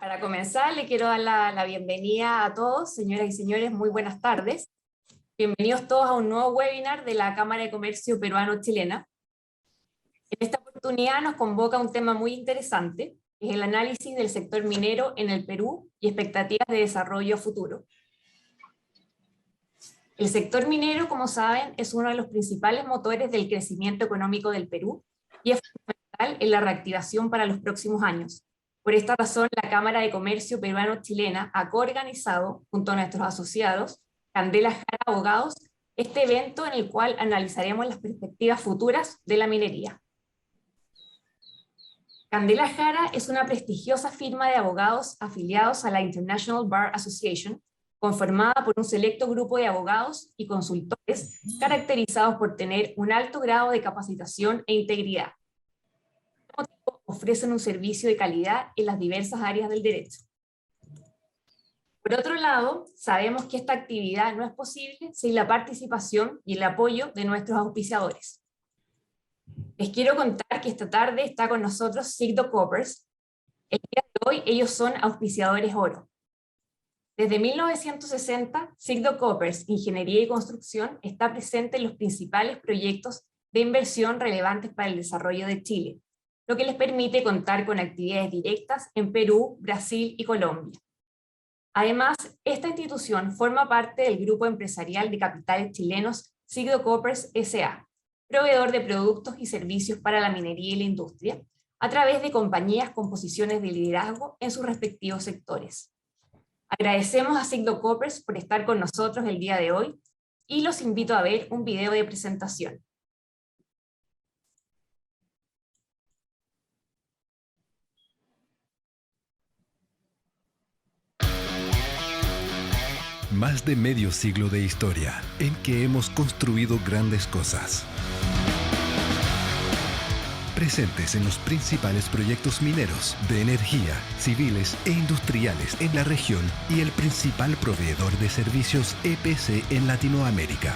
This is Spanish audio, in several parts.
Para comenzar, le quiero dar la bienvenida a todos, señoras y señores, muy buenas tardes. Bienvenidos todos a un nuevo webinar de la Cámara de Comercio Peruano-Chilena. En esta oportunidad nos convoca un tema muy interesante, que es el análisis del sector minero en el Perú y expectativas de desarrollo a futuro. El sector minero, como saben, es uno de los principales motores del crecimiento económico del Perú y es fundamental en la reactivación para los próximos años. Por esta razón, la Cámara de Comercio Peruano-Chilena ha coorganizado, junto a nuestros asociados, Candela Jara Abogados, este evento en el cual analizaremos las perspectivas futuras de la minería. Candela Jara es una prestigiosa firma de abogados afiliados a la International Bar Association, conformada por un selecto grupo de abogados y consultores caracterizados por tener un alto grado de capacitación e integridad. Ofrecen un servicio de calidad en las diversas áreas del derecho. Por otro lado, sabemos que esta actividad no es posible sin la participación y el apoyo de nuestros auspiciadores. Les quiero contar que esta tarde está con nosotros Sigdo Coppers. El día de hoy ellos son auspiciadores oro. Desde 1960, Sigdo Coppers Ingeniería y Construcción está presente en los principales proyectos de inversión relevantes para el desarrollo de Chile, lo que les permite contar con actividades directas en Perú, Brasil y Colombia. Además, esta institución forma parte del grupo empresarial de capitales chilenos Sigdo Coppers S.A., proveedor de productos y servicios para la minería y la industria, a través de compañías con posiciones de liderazgo en sus respectivos sectores. Agradecemos a Sigdo Coppers por estar con nosotros el día de hoy y los invito a ver un video de presentación. Más de medio siglo de historia en que hemos construido grandes cosas. Presentes en los principales proyectos mineros, de energía, civiles e industriales en la región y el principal proveedor de servicios EPC en Latinoamérica.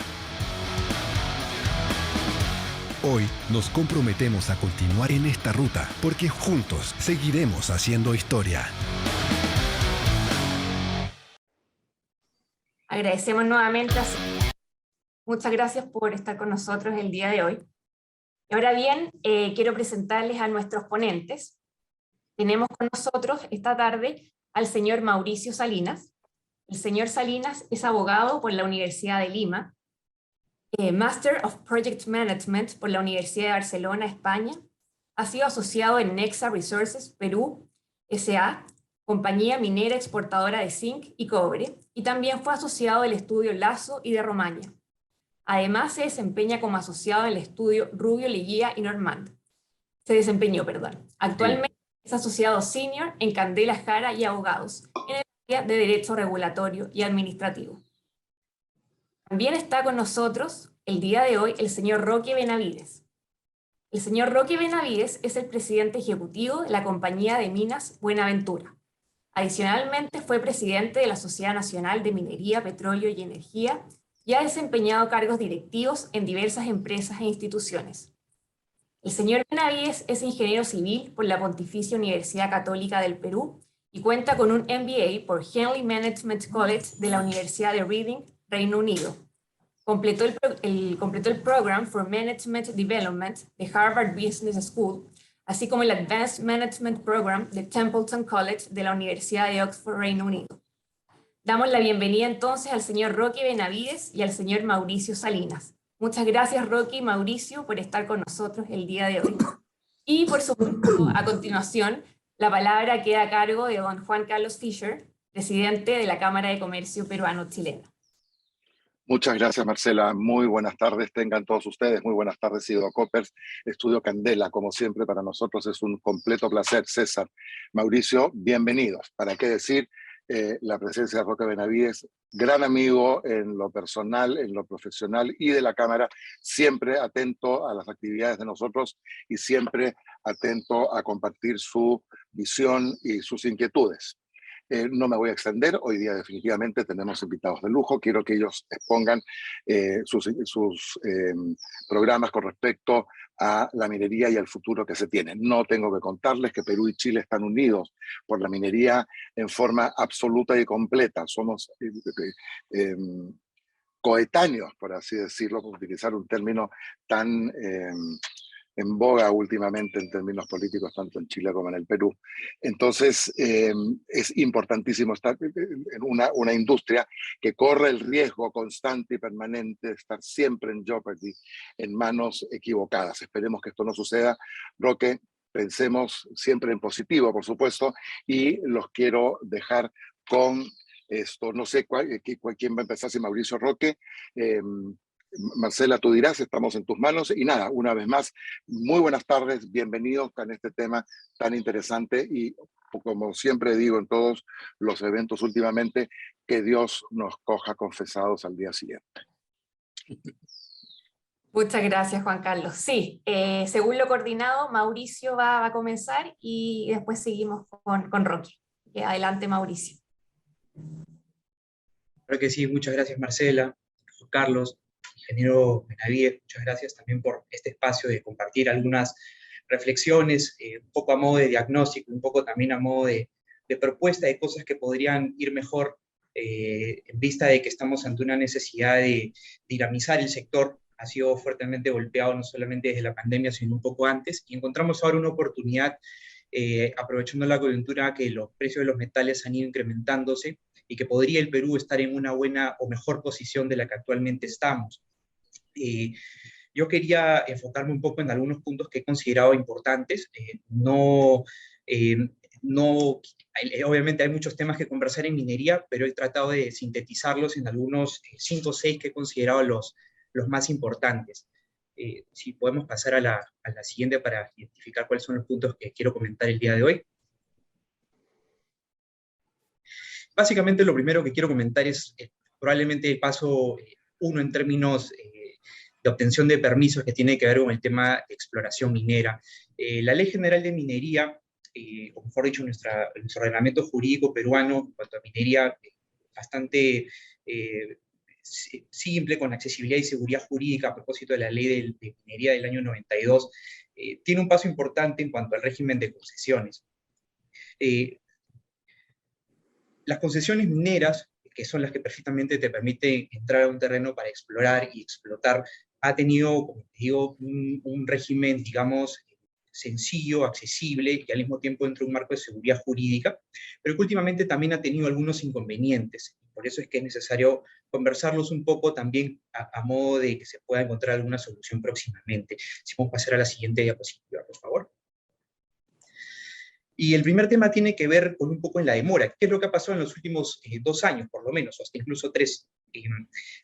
Hoy nos comprometemos a continuar en esta ruta porque juntos seguiremos haciendo historia. Agradecemos nuevamente a Sigdo. Muchas gracias por estar con nosotros el día de hoy. Y ahora bien, quiero presentarles a nuestros ponentes. Tenemos con nosotros esta tarde al señor Mauricio Salinas. El señor Salinas es abogado por la Universidad de Lima, Master of Project Management por la Universidad de Barcelona, España. Ha sido asociado en Nexa Resources Perú S.A., compañía minera exportadora de zinc y cobre, y también fue asociado del estudio Lazo y de Romaña. Además se desempeña como asociado en el estudio Rubio, Leguía y Normand. Actualmente es asociado senior en Candela Jara y Abogados, en el área de Derecho Regulatorio y Administrativo. También está con nosotros el día de hoy el señor Roque Benavides. El señor Roque Benavides es el presidente ejecutivo de la Compañía de Minas Buenaventura. Adicionalmente fue presidente de la Sociedad Nacional de Minería, Petróleo y Energía y ha desempeñado cargos directivos en diversas empresas e instituciones. El señor Benavides es ingeniero civil por la Pontificia Universidad Católica del Perú y cuenta con un MBA por Henley Management College de la Universidad de Reading, Reino Unido. Completó el Program for Management Development de Harvard Business School, así como el Advanced Management Program de Templeton College de la Universidad de Oxford, Reino Unido. Damos la bienvenida entonces al señor Roque Benavides y al señor Mauricio Salinas. Muchas gracias, Roque y Mauricio, por estar con nosotros el día de hoy. Y por supuesto, a continuación, la palabra queda a cargo de don Juan Carlos Fischer, presidente de la Cámara de Comercio Peruano-Chilena. Muchas gracias, Marcela. Muy buenas tardes tengan todos ustedes. Muy buenas tardes, Sigdo Coppers, Estudio Candela. Como siempre, para nosotros es un completo placer. César, Mauricio, bienvenidos. ¿Para qué decir? La presencia de Roque Benavides, gran amigo en lo personal, en lo profesional y de la Cámara, siempre atento a las actividades de nosotros y siempre atento a compartir su visión y sus inquietudes. No me voy a extender, hoy día definitivamente tenemos invitados de lujo, quiero que ellos expongan sus programas con respecto a la minería y al futuro que se tiene. No tengo que contarles que Perú y Chile están unidos por la minería en forma absoluta y completa. Somos coetáneos, por así decirlo, por utilizar un término tan en boga últimamente en términos políticos, tanto en Chile como en el Perú. Entonces, es importantísimo estar en una industria que corre el riesgo constante y permanente de estar siempre en jeopardy, en manos equivocadas. Esperemos que esto no suceda. Roque, pensemos siempre en positivo, por supuesto, y los quiero dejar con esto. No sé quién va a empezar, si Mauricio Roque. Marcela, tú dirás, estamos en tus manos. Y nada, una vez más, muy buenas tardes, bienvenidos a este tema tan interesante y, como siempre digo en todos los eventos últimamente, que Dios nos coja confesados al día siguiente. Muchas gracias, Juan Carlos. Sí, según lo coordinado, Mauricio va a comenzar y después seguimos con Roque. Adelante, Mauricio. Claro que sí, muchas gracias, Marcela, Juan Carlos, ingeniero Benavides, muchas gracias también por este espacio de compartir algunas reflexiones, un poco a modo de diagnóstico, un poco también a modo de propuesta de cosas que podrían ir mejor en vista de que estamos ante una necesidad de dinamizar el sector. Ha sido fuertemente golpeado no solamente desde la pandemia, sino un poco antes, y encontramos ahora una oportunidad, aprovechando la coyuntura que los precios de los metales han ido incrementándose, y que podría el Perú estar en una buena o mejor posición de la que actualmente estamos. Yo quería enfocarme un poco en algunos puntos que he considerado importantes. Obviamente hay muchos temas que conversar en minería, pero he tratado de sintetizarlos en algunos 5 o 6 que he considerado los más importantes. Si podemos pasar a la siguiente para identificar cuáles son los puntos que quiero comentar el día de hoy. Básicamente lo primero que quiero comentar es probablemente el paso 1 en términos de obtención de permisos, que tiene que ver con el tema de exploración minera. La Ley General de Minería, o mejor dicho, nuestro ordenamiento jurídico peruano en cuanto a minería, bastante simple, con accesibilidad y seguridad jurídica a propósito de la Ley de Minería del año 92, tiene un paso importante en cuanto al régimen de concesiones. Las concesiones mineras, que son las que perfectamente te permiten entrar a un terreno para explorar y explotar, ha tenido, como te digo, un régimen, digamos, sencillo, accesible, y al mismo tiempo dentro de un marco de seguridad jurídica, pero que últimamente también ha tenido algunos inconvenientes. Por eso es que es necesario conversarlos un poco también a modo de que se pueda encontrar alguna solución próximamente. Si podemos pasar a la siguiente diapositiva, por favor. Y el primer tema tiene que ver con un poco en la demora. ¿Qué es lo que ha pasado en los últimos 2 años, por lo menos, o hasta incluso 3?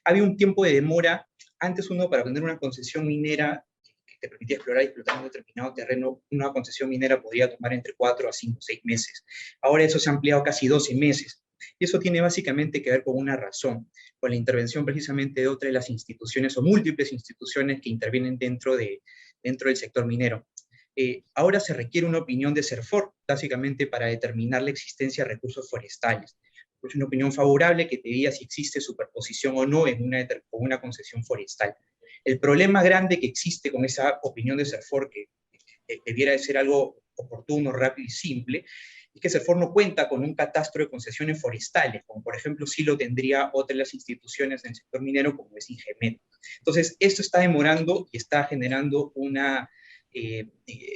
Había un tiempo de demora. Antes uno, para obtener una concesión minera que te permitía explorar y explotar un determinado terreno, una concesión minera podía tomar entre 4 a 5, 6 meses. Ahora eso se ha ampliado casi 12 meses. Y eso tiene básicamente que ver con una razón, con la intervención precisamente de otra de las instituciones, o múltiples instituciones que intervienen dentro del sector minero. Ahora se requiere una opinión de CERFOR, básicamente para determinar la existencia de recursos forestales. Es una opinión favorable que te diga si existe superposición o no en una concesión forestal. El problema grande que existe con esa opinión de CERFOR, que debiera de ser algo oportuno, rápido y simple, es que CERFOR no cuenta con un catastro de concesiones forestales, como por ejemplo sí lo tendría otra de las instituciones del sector minero, como es INGEMET. Entonces, esto está demorando y está generando una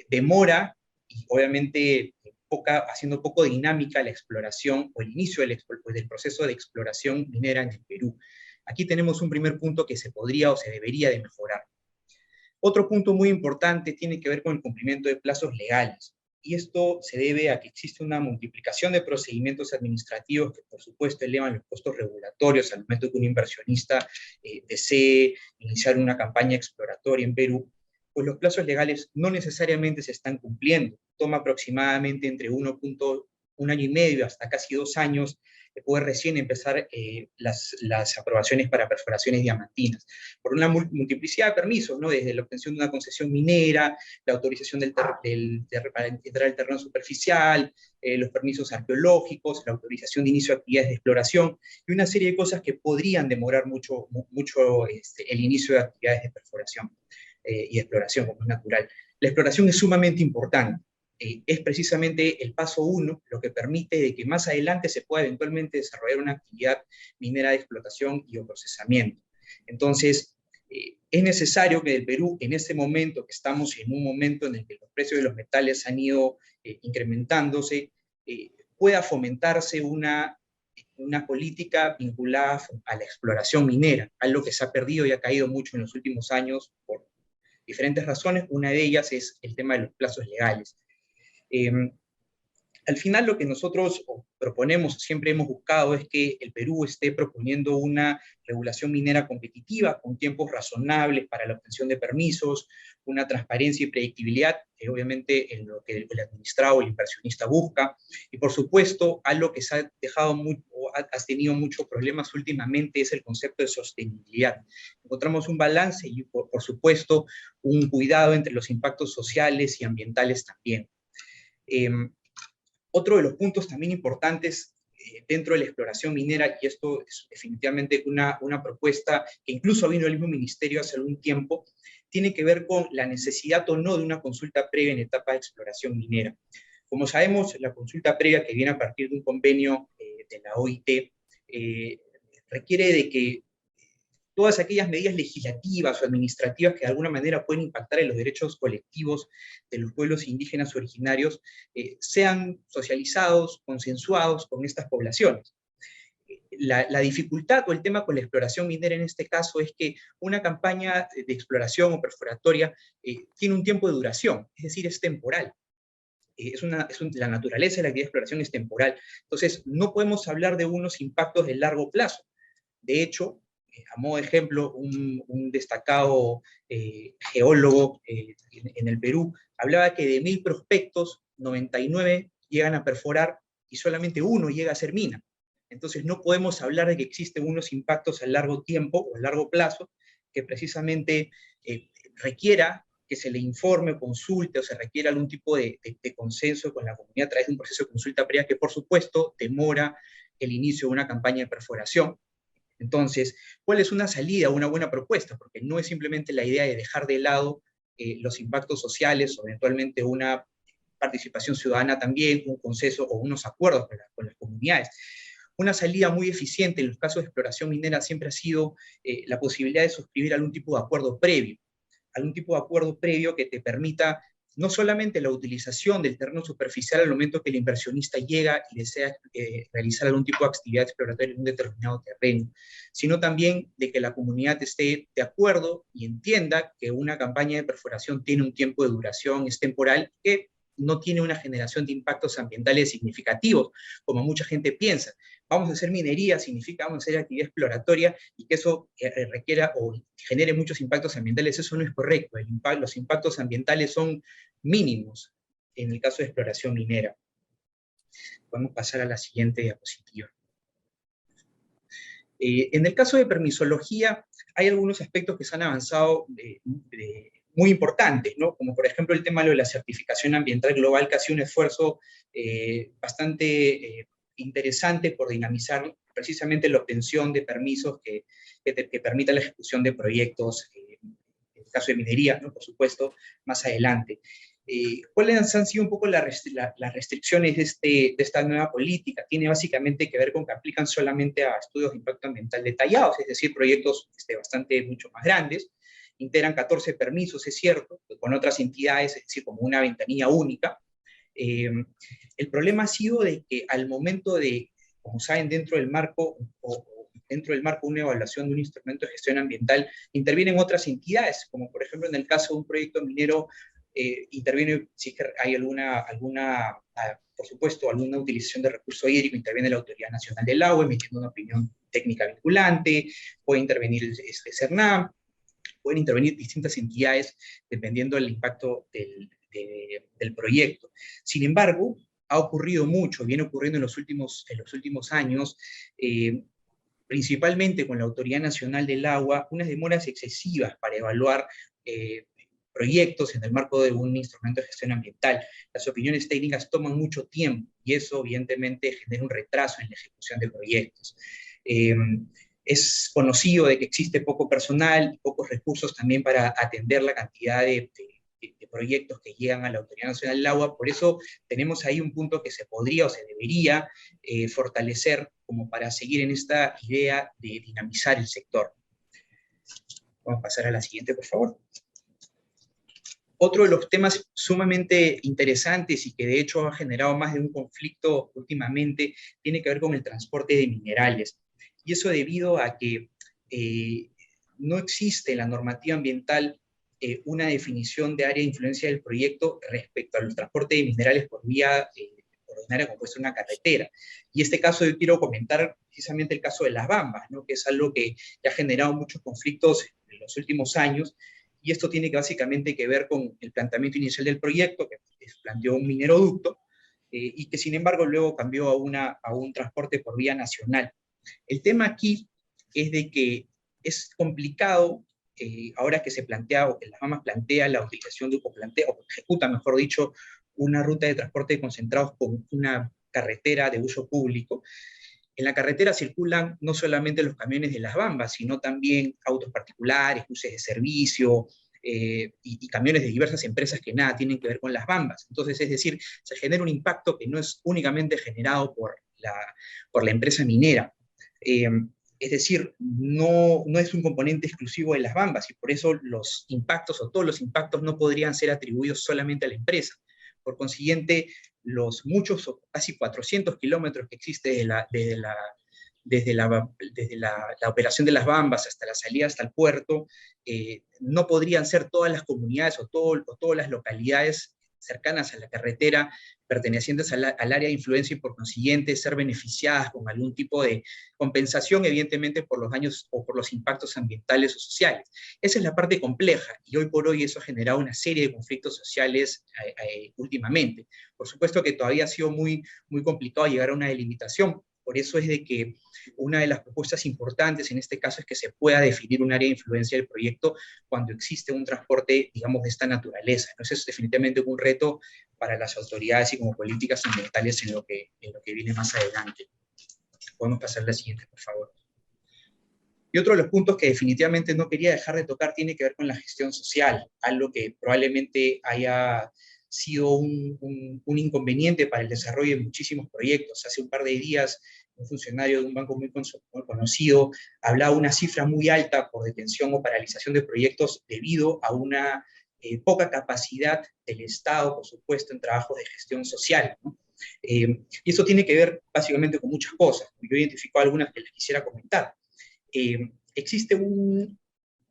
demora, y obviamente haciendo poco dinámica la exploración o el inicio del proceso de exploración minera en el Perú. Aquí tenemos un primer punto que se podría o se debería de mejorar. Otro punto muy importante tiene que ver con el cumplimiento de plazos legales, y esto se debe a que existe una multiplicación de procedimientos administrativos que por supuesto elevan los costos regulatorios al momento que un inversionista desee iniciar una campaña exploratoria en Perú. Pues los plazos legales no necesariamente se están cumpliendo. Toma aproximadamente entre 1 año y medio hasta casi 2 años poder recién empezar las aprobaciones para perforaciones diamantinas, por una multiplicidad de permisos, ¿no? Desde la obtención de una concesión minera, la autorización para entrar al terreno superficial, los permisos arqueológicos, la autorización de inicio de actividades de exploración, y una serie de cosas que podrían demorar mucho el inicio de actividades de perforación y exploración, como es natural. La exploración es sumamente importante. Es precisamente el paso 1 lo que permite de que más adelante se pueda eventualmente desarrollar una actividad minera de explotación y o procesamiento. Entonces, es necesario que el Perú, en este momento, que estamos en un momento en el que los precios de los metales han ido incrementándose, pueda fomentarse una política vinculada a la exploración minera, algo que se ha perdido y ha caído mucho en los últimos años por diferentes razones. Una de ellas es el tema de los plazos legales. Al final lo que nosotros proponemos, siempre hemos buscado, es que el Perú esté proponiendo una regulación minera competitiva con tiempos razonables para la obtención de permisos, una transparencia y predictibilidad, que obviamente en lo que el administrado o el inversionista busca, y por supuesto, algo que se ha dejado has tenido muchos problemas últimamente es el concepto de sostenibilidad. Encontramos un balance y, por supuesto, un cuidado entre los impactos sociales y ambientales también. Otro de los puntos también importantes dentro de la exploración minera, y esto es definitivamente una propuesta que incluso vino del mismo ministerio hace algún tiempo, tiene que ver con la necesidad o no de una consulta previa en etapa de exploración minera. Como sabemos, la consulta previa, que viene a partir de un convenio de la OIT, requiere de que todas aquellas medidas legislativas o administrativas que de alguna manera pueden impactar en los derechos colectivos de los pueblos indígenas originarios sean socializados, consensuados con estas poblaciones. La dificultad o el tema con la exploración minera en este caso es que una campaña de exploración o perforatoria tiene un tiempo de duración, es decir, es temporal. La naturaleza de la actividad de exploración es temporal. Entonces, no podemos hablar de unos impactos de largo plazo. De hecho, a modo de ejemplo, un destacado geólogo en el Perú hablaba que de 1000 prospectos, 99 llegan a perforar y solamente uno llega a ser mina. Entonces no podemos hablar de que existen unos impactos a largo tiempo o a largo plazo que precisamente requiera que se le informe, consulte o se requiera algún tipo de consenso con la comunidad a través de un proceso de consulta previa que, por supuesto, demora el inicio de una campaña de perforación. Entonces, ¿cuál es una salida, una buena propuesta? Porque no es simplemente la idea de dejar de lado los impactos sociales o eventualmente una participación ciudadana también, un consenso o unos acuerdos con las comunidades. Una salida muy eficiente en los casos de exploración minera siempre ha sido la posibilidad de suscribir algún tipo de acuerdo previo que te permita no solamente la utilización del terreno superficial al momento que el inversionista llega y desea realizar algún tipo de actividad exploratoria en un determinado terreno, sino también de que la comunidad esté de acuerdo y entienda que una campaña de perforación tiene un tiempo de duración, es temporal, que no tiene una generación de impactos ambientales significativos, como mucha gente piensa. Vamos a hacer minería, significa vamos a hacer actividad exploratoria, y que eso requiera o genere muchos impactos ambientales. Eso no es correcto. Los impactos ambientales son mínimos en el caso de exploración minera. Podemos pasar a la siguiente diapositiva. En el caso de permisología, hay algunos aspectos que se han avanzado muy importantes, ¿no? Como por ejemplo el tema de la certificación ambiental global, que ha sido un esfuerzo bastante interesante por dinamizar precisamente la obtención de permisos que permitan la ejecución de proyectos, en el caso de minería, ¿no? Por supuesto, más adelante. ¿Cuáles han sido un poco las restricciones de esta nueva política? Tiene básicamente que ver con que aplican solamente a estudios de impacto ambiental detallados, es decir, proyectos mucho más grandes. Integran 14 permisos, es cierto, con otras entidades, es decir, como una ventanilla única. El problema ha sido de que al momento de, como saben, dentro del marco de una evaluación de un instrumento de gestión ambiental, intervienen otras entidades, como por ejemplo en el caso de un proyecto minero, interviene, si es que hay por supuesto, alguna utilización de recurso hídrico, interviene la Autoridad Nacional del Agua, emitiendo una opinión técnica vinculante, puede intervenir el CERNAM, pueden intervenir distintas entidades dependiendo del impacto del proyecto. Sin embargo, ha ocurrido mucho, viene ocurriendo en los últimos años, principalmente con la Autoridad Nacional del Agua, unas demoras excesivas para evaluar proyectos en el marco de un instrumento de gestión ambiental. Las opiniones técnicas toman mucho tiempo y eso evidentemente genera un retraso en la ejecución de proyectos. Es conocido de que existe poco personal y pocos recursos también para atender la cantidad de proyectos que llegan a la Autoridad Nacional del Agua. Por eso tenemos ahí un punto que se podría o se debería fortalecer como para seguir en esta idea de dinamizar el sector. Vamos a pasar a la siguiente, por favor. Otro de los temas sumamente interesantes y que de hecho ha generado más de un conflicto últimamente tiene que ver con el transporte de minerales. Y eso debido a que no existe en la normativa ambiental una definición de área de influencia del proyecto respecto al transporte de minerales por vía ordinaria como puede ser una carretera. Y este caso yo quiero comentar precisamente el caso de las Bambas, ¿no? Que es algo que ha generado muchos conflictos en los últimos años, y esto tiene que básicamente que ver con el planteamiento inicial del proyecto, que planteó un mineroducto, y que sin embargo luego cambió a un transporte por vía nacional. El tema aquí es de que es complicado, ahora que se plantea, o que las Bambas plantea la utilización de, o ejecuta, mejor dicho, una ruta de transporte de concentrados con una carretera de uso público. En la carretera circulan no solamente los camiones de las Bambas, sino también autos particulares, buses de servicio, y camiones de diversas empresas que nada tienen que ver con las Bambas. Entonces, es decir, se genera un impacto que no es únicamente generado por la empresa minera. Es decir, no es un componente exclusivo de las Bambas, y por eso los impactos, o todos los impactos, no podrían ser atribuidos solamente a la empresa. Por consiguiente, los muchos, o casi 400 kilómetros que existe desde la operación de las Bambas hasta la salida hasta el puerto, no podrían ser todas las comunidades o todas las localidades cercanas a la carretera pertenecientes al área de influencia, y por consiguiente ser beneficiadas con algún tipo de compensación, evidentemente por los daños o por los impactos ambientales o sociales. Esa es la parte compleja, y hoy por hoy eso ha generado una serie de conflictos sociales últimamente. Por supuesto que todavía ha sido muy, muy complicado llegar a una delimitación. Por eso es de que una de las propuestas importantes en este caso es que se pueda definir un área de influencia del proyecto cuando existe un transporte, digamos, de esta naturaleza. Entonces, es definitivamente un reto para las autoridades y como políticas ambientales en lo que viene más adelante. Podemos pasar a la siguiente, por favor. Y otro de los puntos que definitivamente no quería dejar de tocar tiene que ver con la gestión social, algo que probablemente haya sido un inconveniente para el desarrollo de muchísimos proyectos. Hace un par de días, un funcionario de un banco muy conocido hablaba una cifra muy alta por detención o paralización de proyectos debido a una poca capacidad del Estado, por supuesto, en trabajos de gestión social, ¿no? Y eso tiene que ver básicamente con muchas cosas. Yo identifico algunas que les quisiera comentar. Existe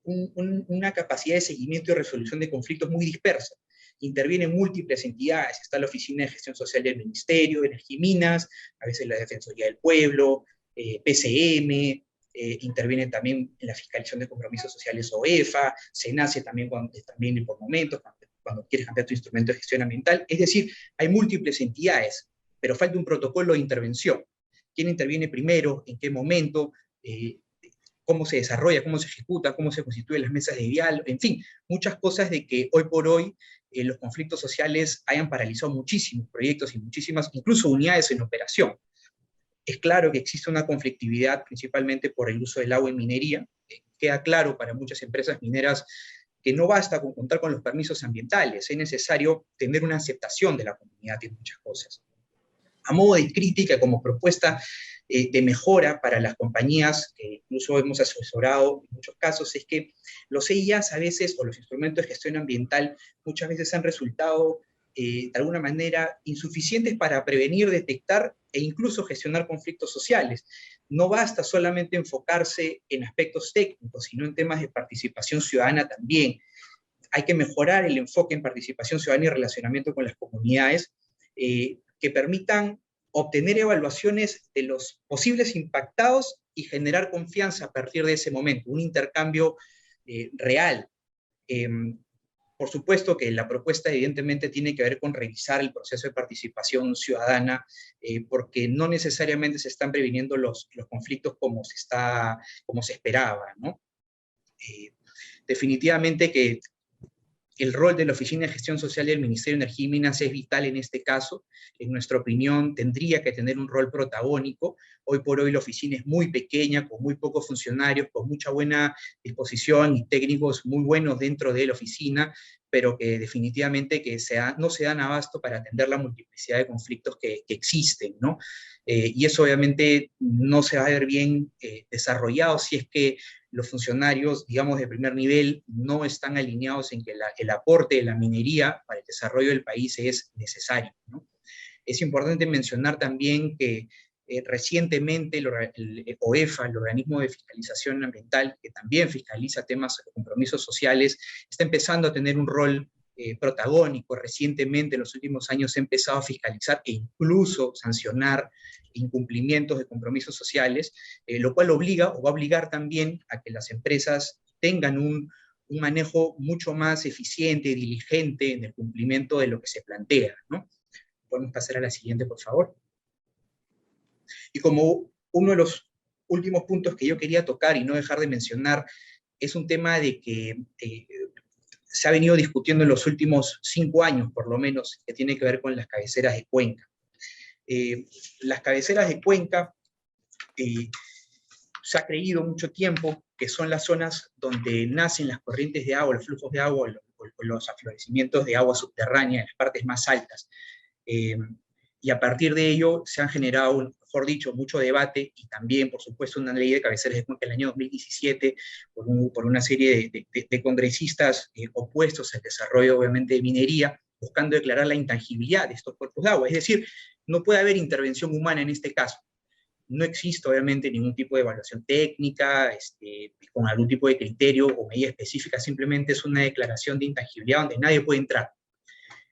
una capacidad de seguimiento y resolución de conflictos muy dispersa. Intervienen múltiples entidades, está la Oficina de Gestión Social del Ministerio, Energiminas, a veces la Defensoría del Pueblo, PCM, interviene también en la fiscalización de compromisos sociales OEFA, SENACE también por momentos, cuando quieres cambiar tu instrumento de gestión ambiental. Es decir, hay múltiples entidades, pero falta un protocolo de intervención. ¿Quién interviene primero? ¿En qué momento? Cómo se desarrolla, cómo se ejecuta, cómo se constituyen las mesas de diálogo, en fin, muchas cosas de que hoy por hoy los conflictos sociales hayan paralizado muchísimos proyectos y muchísimas, incluso unidades en operación. Es claro que existe una conflictividad principalmente por el uso del agua en minería. Queda claro para muchas empresas mineras que no basta con contar con los permisos ambientales, es necesario tener una aceptación de la comunidad en muchas cosas. A modo de crítica, como propuesta de mejora para las compañías, que incluso hemos asesorado en muchos casos, es que los EIAs a veces, o los instrumentos de gestión ambiental, muchas veces han resultado de alguna manera insuficientes para prevenir, detectar e incluso gestionar conflictos sociales. No basta solamente enfocarse en aspectos técnicos, sino en temas de participación ciudadana también. Hay que mejorar el enfoque en participación ciudadana y relacionamiento con las comunidades, que permitan obtener evaluaciones de los posibles impactados y generar confianza a partir de ese momento, un intercambio real. Por supuesto que la propuesta evidentemente tiene que ver con revisar el proceso de participación ciudadana, porque no necesariamente se están previniendo los conflictos como se esperaba, ¿no? Definitivamente que el rol de la Oficina de Gestión Social del Ministerio de Energía y Minas es vital en este caso. En nuestra opinión, tendría que tener un rol protagónico. Hoy por hoy la oficina es muy pequeña, con muy pocos funcionarios, con mucha buena disposición y técnicos muy buenos dentro de la oficina, pero que definitivamente no se dan abasto para atender la multiplicidad de conflictos que existen, ¿no? Y eso obviamente no se va a ver bien desarrollado si es que los funcionarios, digamos, de primer nivel no están alineados en que el aporte de la minería para el desarrollo del país es necesario, ¿no? Es importante mencionar también que recientemente el OEFA, el Organismo de Fiscalización Ambiental, que también fiscaliza temas de compromisos sociales, está empezando a tener un rol protagónico. Recientemente, en los últimos años, ha empezado a fiscalizar e incluso sancionar incumplimientos de compromisos sociales, lo cual obliga o va a obligar también a que las empresas tengan un manejo mucho más eficiente y diligente en el cumplimiento de lo que se plantea, ¿no? Podemos pasar a la siguiente, por favor. Y como uno de los últimos puntos que yo quería tocar y no dejar de mencionar, es un tema de que se ha venido discutiendo en los últimos 5 años, por lo menos, que tiene que ver con las cabeceras de cuenca. Las cabeceras de cuenca se ha creído mucho tiempo que son las zonas donde nacen las corrientes de agua, los flujos de agua, o los aflorecimientos de agua subterránea en las partes más altas. Y a partir de ello se han generado, mejor dicho, mucho debate y también, por supuesto, una ley de cabeceras de cuenca en el año 2017 por una serie de congresistas opuestos al desarrollo, obviamente, de minería, buscando declarar la intangibilidad de estos cuerpos de agua. Es decir, no puede haber intervención humana en este caso. No existe, obviamente, ningún tipo de evaluación técnica, con algún tipo de criterio o medida específica, simplemente es una declaración de intangibilidad donde nadie puede entrar.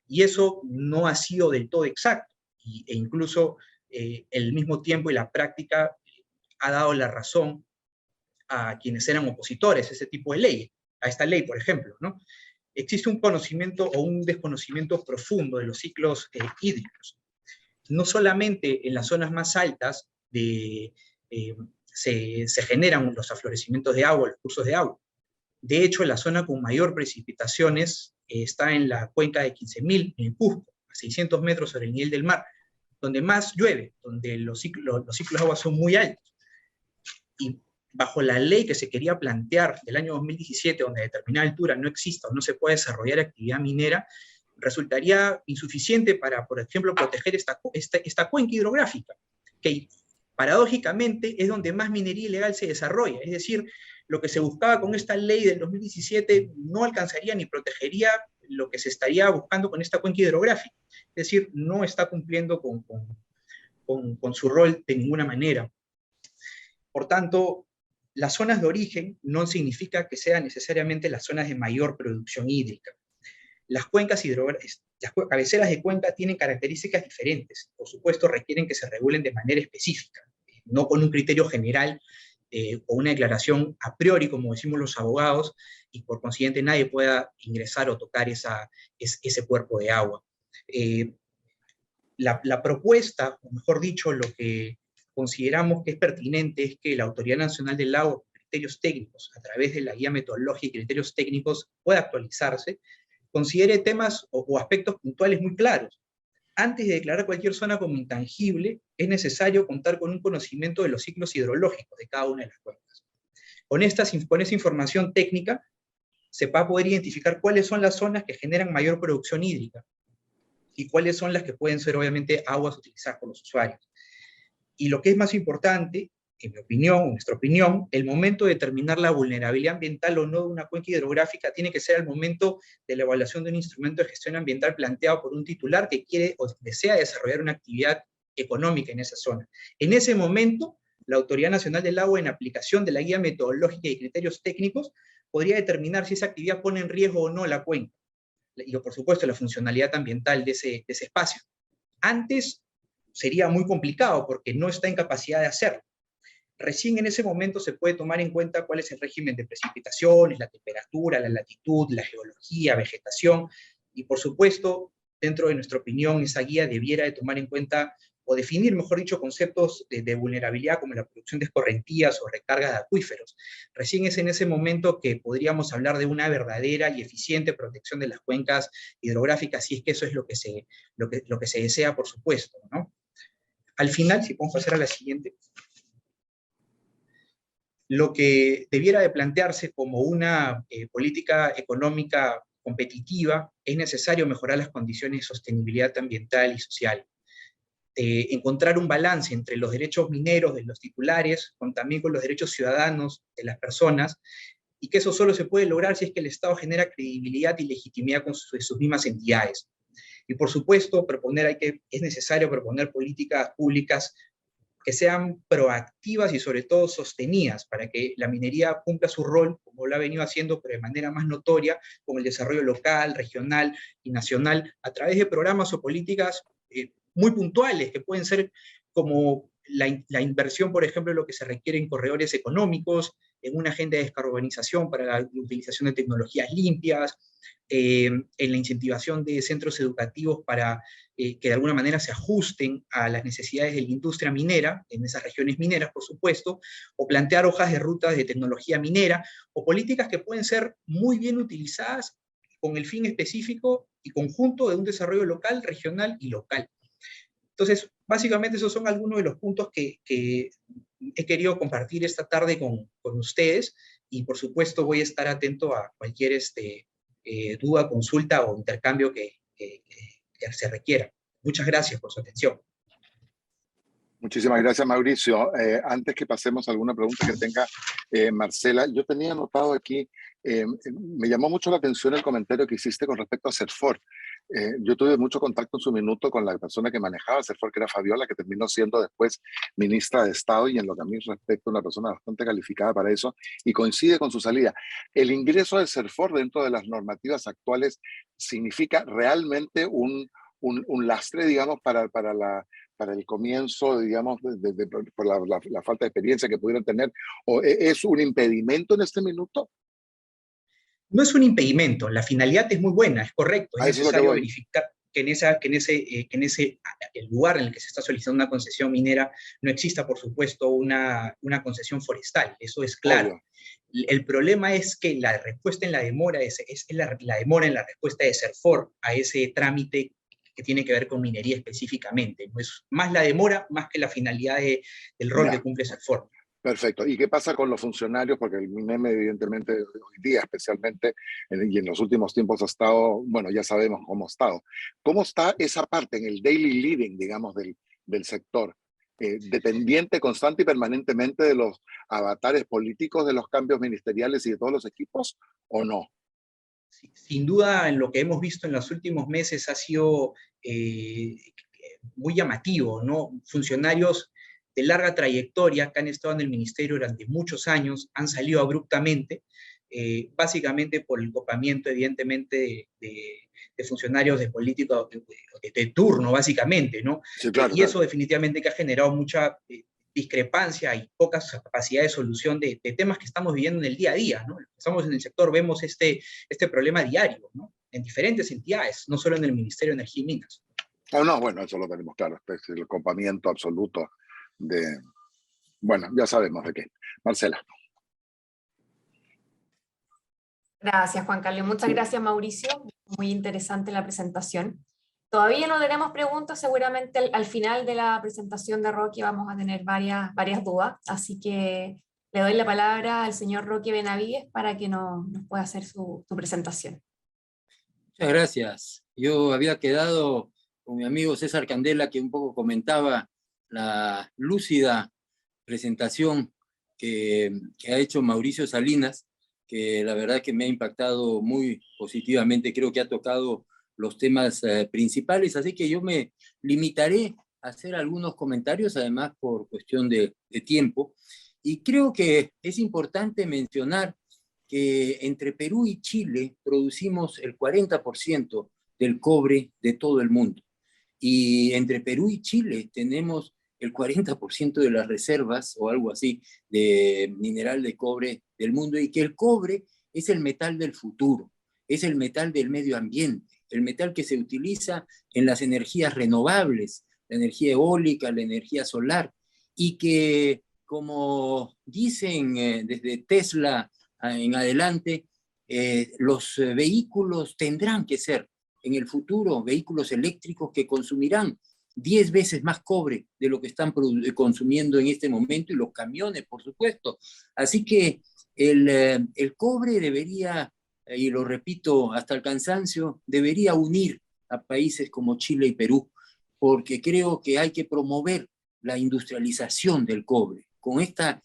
Y eso no ha sido del todo exacto, e incluso el mismo tiempo y la práctica ha dado la razón a quienes eran opositores a ese tipo de ley, a esta ley, por ejemplo, ¿no? Existe un conocimiento o un desconocimiento profundo de los ciclos hídricos. No solamente en las zonas más altas se generan los aflorecimientos de agua, los cursos de agua. De hecho, la zona con mayor precipitaciones está en la cuenca de 15.000, en el Cusco, a 600 metros sobre el nivel del mar, donde más llueve, donde los ciclos de agua son muy altos. Y bajo la ley que se quería plantear del año 2017, donde a determinada altura no exista o no se puede desarrollar actividad minera, resultaría insuficiente para, por ejemplo, proteger esta cuenca hidrográfica, que paradójicamente es donde más minería ilegal se desarrolla. Es decir, lo que se buscaba con esta ley del 2017 no alcanzaría ni protegería lo que se estaría buscando con esta cuenca hidrográfica. Es decir, no está cumpliendo con su rol de ninguna manera. Por tanto, las zonas de origen no significa que sean necesariamente las zonas de mayor producción hídrica. Las cabeceras de cuenca tienen características diferentes. Por supuesto, requieren que se regulen de manera específica, no con un criterio general o una declaración a priori, como decimos los abogados, y por consiguiente nadie pueda ingresar o tocar ese cuerpo de agua. La propuesta, o mejor dicho, lo que consideramos que es pertinente es que la Autoridad Nacional del Agua, criterios técnicos, a través de la guía metodológica y criterios técnicos, pueda actualizarse, considere temas o aspectos puntuales muy claros. Antes de declarar cualquier zona como intangible, es necesario contar con un conocimiento de los ciclos hidrológicos de cada una de las cuencas. Con esa información técnica, se va a poder identificar cuáles son las zonas que generan mayor producción hídrica y cuáles son las que pueden ser, obviamente, aguas utilizadas por los usuarios. Y lo que es más importante, en mi opinión, en nuestra opinión, el momento de determinar la vulnerabilidad ambiental o no de una cuenca hidrográfica tiene que ser el momento de la evaluación de un instrumento de gestión ambiental planteado por un titular que quiere o desea desarrollar una actividad económica en esa zona. En ese momento, la Autoridad Nacional del Agua, en aplicación de la guía metodológica y criterios técnicos, podría determinar si esa actividad pone en riesgo o no la cuenca. Y, por supuesto, la funcionalidad ambiental de ese espacio. Antes sería muy complicado porque no está en capacidad de hacerlo. recién en ese momento se puede tomar en cuenta cuál es el régimen de precipitaciones, la temperatura, la latitud, la geología, vegetación, y por supuesto, dentro de nuestra opinión, esa guía debiera de tomar en cuenta, o definir, mejor dicho, conceptos de vulnerabilidad como la producción de escorrentías o recargas de acuíferos. Recién es en ese momento que podríamos hablar de una verdadera y eficiente protección de las cuencas hidrográficas, si es que eso es lo que se desea, por supuesto, ¿no? Al final, si podemos pasar a la siguiente, lo que debiera de plantearse como una política económica competitiva, es necesario mejorar las condiciones de sostenibilidad ambiental y social. Encontrar un balance entre los derechos mineros de los titulares, también con los derechos ciudadanos de las personas, y que eso solo se puede lograr si es que el Estado genera credibilidad y legitimidad con sus mismas entidades. Y por supuesto, es necesario proponer políticas públicas que sean proactivas y sobre todo sostenidas para que la minería cumpla su rol, como lo ha venido haciendo, pero de manera más notoria, con el desarrollo local, regional y nacional, a través de programas o políticas muy puntuales, que pueden ser como la inversión, por ejemplo, en lo que se requiere en corredores económicos, en una agenda de descarbonización para la utilización de tecnologías limpias, en la incentivación de centros educativos para que de alguna manera se ajusten a las necesidades de la industria minera, en esas regiones mineras, por supuesto, o plantear hojas de ruta de tecnología minera, o políticas que pueden ser muy bien utilizadas con el fin específico y conjunto de un desarrollo local, regional y local. Entonces, básicamente esos son algunos de los puntos que he querido compartir esta tarde con ustedes, y por supuesto voy a estar atento a cualquier duda, consulta o intercambio que se requiera. Muchas gracias por su atención. Muchísimas gracias, Mauricio. Antes que pasemos a alguna pregunta que tenga Marcela, yo tenía anotado aquí, me llamó mucho la atención el comentario que hiciste con respecto a CERFOR. Yo tuve mucho contacto en su minuto con la persona que manejaba CERFOR, que era Fabiola, que terminó siendo después ministra de Estado, y en lo que a mí respecta, una persona bastante calificada para eso, y coincide con su salida. El ingreso de CERFOR dentro de las normativas actuales significa realmente un lastre, digamos, para el comienzo, digamos, por la falta de experiencia que pudieran tener, o es un impedimento en este minuto? No es un impedimento, la finalidad es muy buena, es correcto, es necesario Es verificar que en ese el lugar en el que se está solicitando una concesión minera no exista, por supuesto, una concesión forestal, eso es claro. Obvio. El problema es que la respuesta en la demora es la demora en la respuesta de CERFOR a ese trámite que tiene que ver con minería específicamente. No es más la demora, más que la finalidad del rol que cumple CERFOR. Perfecto. ¿Y qué pasa con los funcionarios? Porque el MINEM, evidentemente, hoy día especialmente, y en los últimos tiempos ha estado, bueno, ya sabemos cómo ha estado. ¿Cómo está esa parte en el daily living, digamos, del sector? ¿Dependiente constante y permanentemente de los avatares políticos, de los cambios ministeriales y de todos los equipos, o no? Sin duda, en lo que hemos visto en los últimos meses ha sido muy llamativo, ¿no? Funcionarios de larga trayectoria que han estado en el ministerio durante muchos años han salido abruptamente, básicamente por el copamiento, evidentemente, de funcionarios de política de turno, básicamente, ¿no? Sí, claro, y eso definitivamente que ha generado mucha discrepancia y poca capacidad de solución de temas que estamos viviendo en el día a día, ¿no? Estamos en el sector, vemos este problema diario, ¿no? En diferentes entidades, no solo en el Ministerio de Energía y Minas. No, bueno, eso lo tenemos claro, es el copamiento absoluto de, bueno, ya sabemos de qué. Marcela. Gracias, Juan Carlos. Muchas gracias, Mauricio. Muy interesante la presentación. Todavía no tenemos preguntas, seguramente al final de la presentación de Roque vamos a tener varias dudas, así que le doy la palabra al señor Roque Benavides para que nos pueda hacer su presentación. Muchas gracias. Yo había quedado con mi amigo César Candela, que un poco comentaba la lúcida presentación que ha hecho Mauricio Salinas, que la verdad que me ha impactado muy positivamente. Creo que ha tocado los temas principales, así que yo me limitaré a hacer algunos comentarios, además por cuestión de tiempo. Y creo que es importante mencionar que entre Perú y Chile producimos el 40% del cobre de todo el mundo. Y entre Perú y Chile tenemos el 40% de las reservas o algo así de mineral de cobre del mundo, y que el cobre es el metal del futuro, es el metal del medio ambiente, el metal que se utiliza en las energías renovables, la energía eólica, la energía solar, y que, como dicen desde Tesla en adelante, los vehículos tendrán que ser en el futuro vehículos eléctricos que consumirán 10 veces más cobre de lo que están consumiendo en este momento, y los camiones, por supuesto. Así que el cobre debería, y lo repito hasta el cansancio, debería unir a países como Chile y Perú, porque creo que hay que promover la industrialización del cobre. Con esta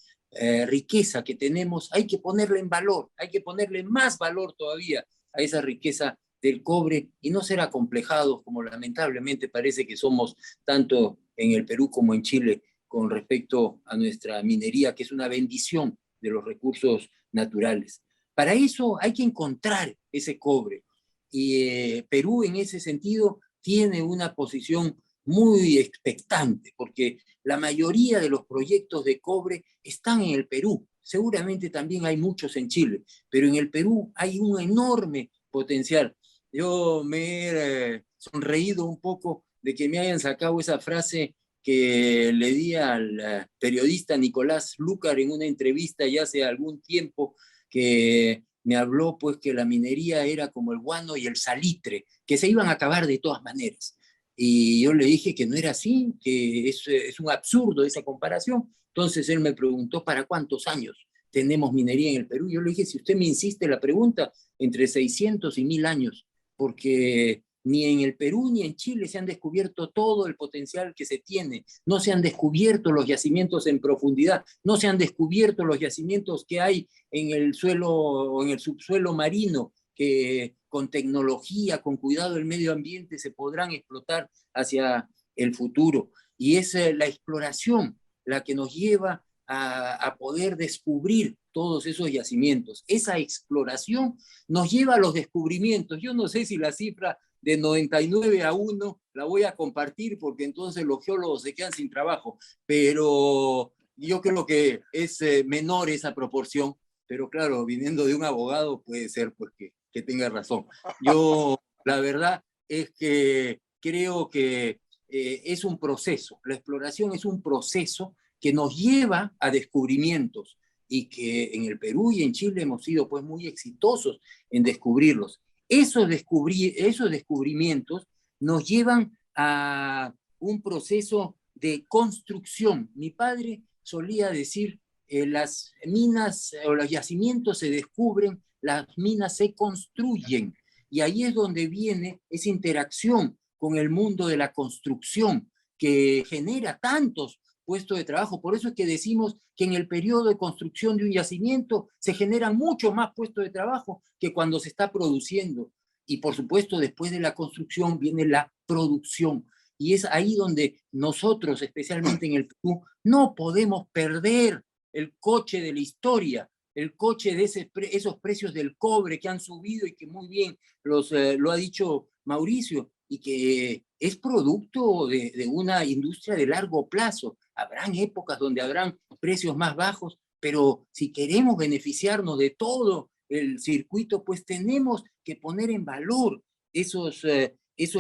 riqueza que tenemos, hay que ponerle en valor, hay que ponerle más valor todavía a esa riqueza del cobre, y no ser acomplejados, como lamentablemente parece que somos tanto en el Perú como en Chile, con respecto a nuestra minería, que es una bendición de los recursos naturales. Para eso hay que encontrar ese cobre, y Perú en ese sentido tiene una posición muy expectante, porque la mayoría de los proyectos de cobre están en el Perú. Seguramente también hay muchos en Chile, pero en el Perú hay un enorme potencial. Yo me he sonreído un poco de que me hayan sacado esa frase que le di al periodista Nicolás Lúcar en una entrevista ya hace algún tiempo, que me habló pues que la minería era como el guano y el salitre, que se iban a acabar de todas maneras. Y yo le dije que no era así, que es un absurdo esa comparación. Entonces él me preguntó, ¿para cuántos años tenemos minería en el Perú? Yo le dije, si usted me insiste la pregunta, entre 600 y 1000 años, porque ni en el Perú ni en Chile se han descubierto todo el potencial que se tiene, no se han descubierto los yacimientos en profundidad, no se han descubierto los yacimientos que hay en el suelo o en el subsuelo marino, que con tecnología, con cuidado del medio ambiente, se podrán explotar hacia el futuro. Y es la exploración la que nos lleva a poder descubrir todos esos yacimientos. Esa exploración nos lleva a los descubrimientos. Yo no sé si la cifra de 99-1 la voy a compartir, porque entonces los geólogos se quedan sin trabajo, pero yo creo que es menor esa proporción, pero claro, viniendo de un abogado puede ser pues que tenga razón. Yo, la verdad es que creo que es un proceso, la exploración es un proceso que nos lleva a descubrimientos, y que en el Perú y en Chile hemos sido pues muy exitosos en descubrirlos. Esos descubrimientos nos llevan a un proceso de construcción. Mi padre solía decir, las minas o los yacimientos se descubren, las minas se construyen, y ahí es donde viene esa interacción con el mundo de la construcción, que genera tantos puestos de trabajo. Por eso es que decimos que en el periodo de construcción de un yacimiento se generan mucho más puestos de trabajo que cuando se está produciendo. Y por supuesto, después de la construcción viene la producción. Y es ahí donde nosotros, especialmente en el Perú, no podemos perder el coche de la historia, el coche de esos precios del cobre que han subido, y que muy bien lo ha dicho Mauricio, y que es producto de una industria de largo plazo. Habrán épocas donde habrán precios más bajos, pero si queremos beneficiarnos de todo el circuito, pues tenemos que poner en valor esos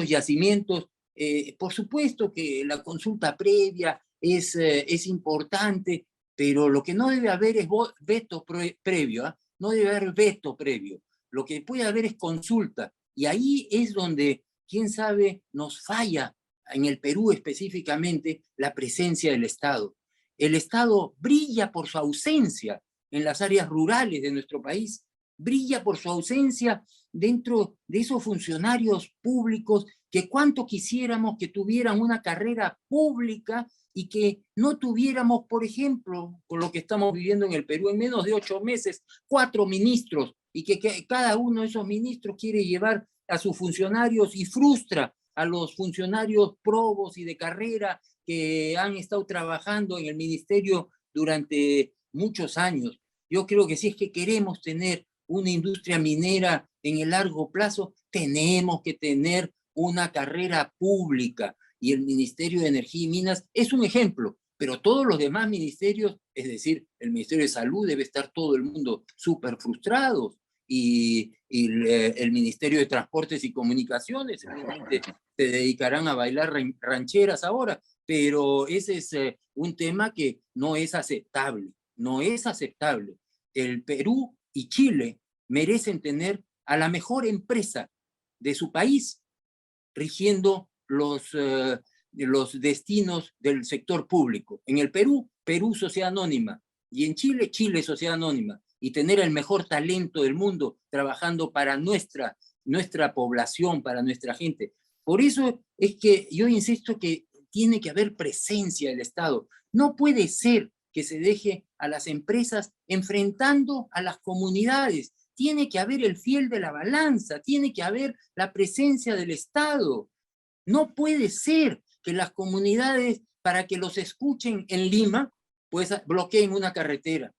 yacimientos. Por supuesto que la consulta previa es importante, pero lo que no debe haber es veto previo, ¿eh? No debe haber veto previo. Lo que puede haber es consulta, y ahí es donde, quién sabe, nos falla en el Perú específicamente la presencia del Estado. El Estado brilla por su ausencia en las áreas rurales de nuestro país, brilla por su ausencia dentro de esos funcionarios públicos que cuánto quisiéramos que tuvieran una carrera pública, y que no tuviéramos, por ejemplo, con lo que estamos viviendo en el Perú, en menos de 8 meses, 4 ministros, y que cada uno de esos ministros quiere llevar a sus funcionarios y frustra a los funcionarios probos y de carrera que han estado trabajando en el ministerio durante muchos años. Yo creo que si es que queremos tener una industria minera en el largo plazo, tenemos que tener una carrera pública, y el Ministerio de Energía y Minas es un ejemplo, pero todos los demás ministerios, es decir, el Ministerio de Salud debe estar todo el mundo súper frustrados, y el Ministerio de Transportes y Comunicaciones seguramente se dedicarán a bailar rancheras ahora, pero ese es un tema que no es aceptable, no es aceptable. El Perú y Chile merecen tener a la mejor empresa de su país rigiendo los destinos del sector público. En el Perú, Perú Sociedad Anónima, y en Chile, Chile Sociedad Anónima, y tener el mejor talento del mundo trabajando para nuestra población, para nuestra gente. Por eso es que yo insisto que tiene que haber presencia del Estado. No puede ser que se deje a las empresas enfrentando a las comunidades. Tiene que haber el fiel de la balanza, tiene que haber la presencia del Estado. No puede ser que las comunidades, para que los escuchen en Lima, pues bloqueen una carretera.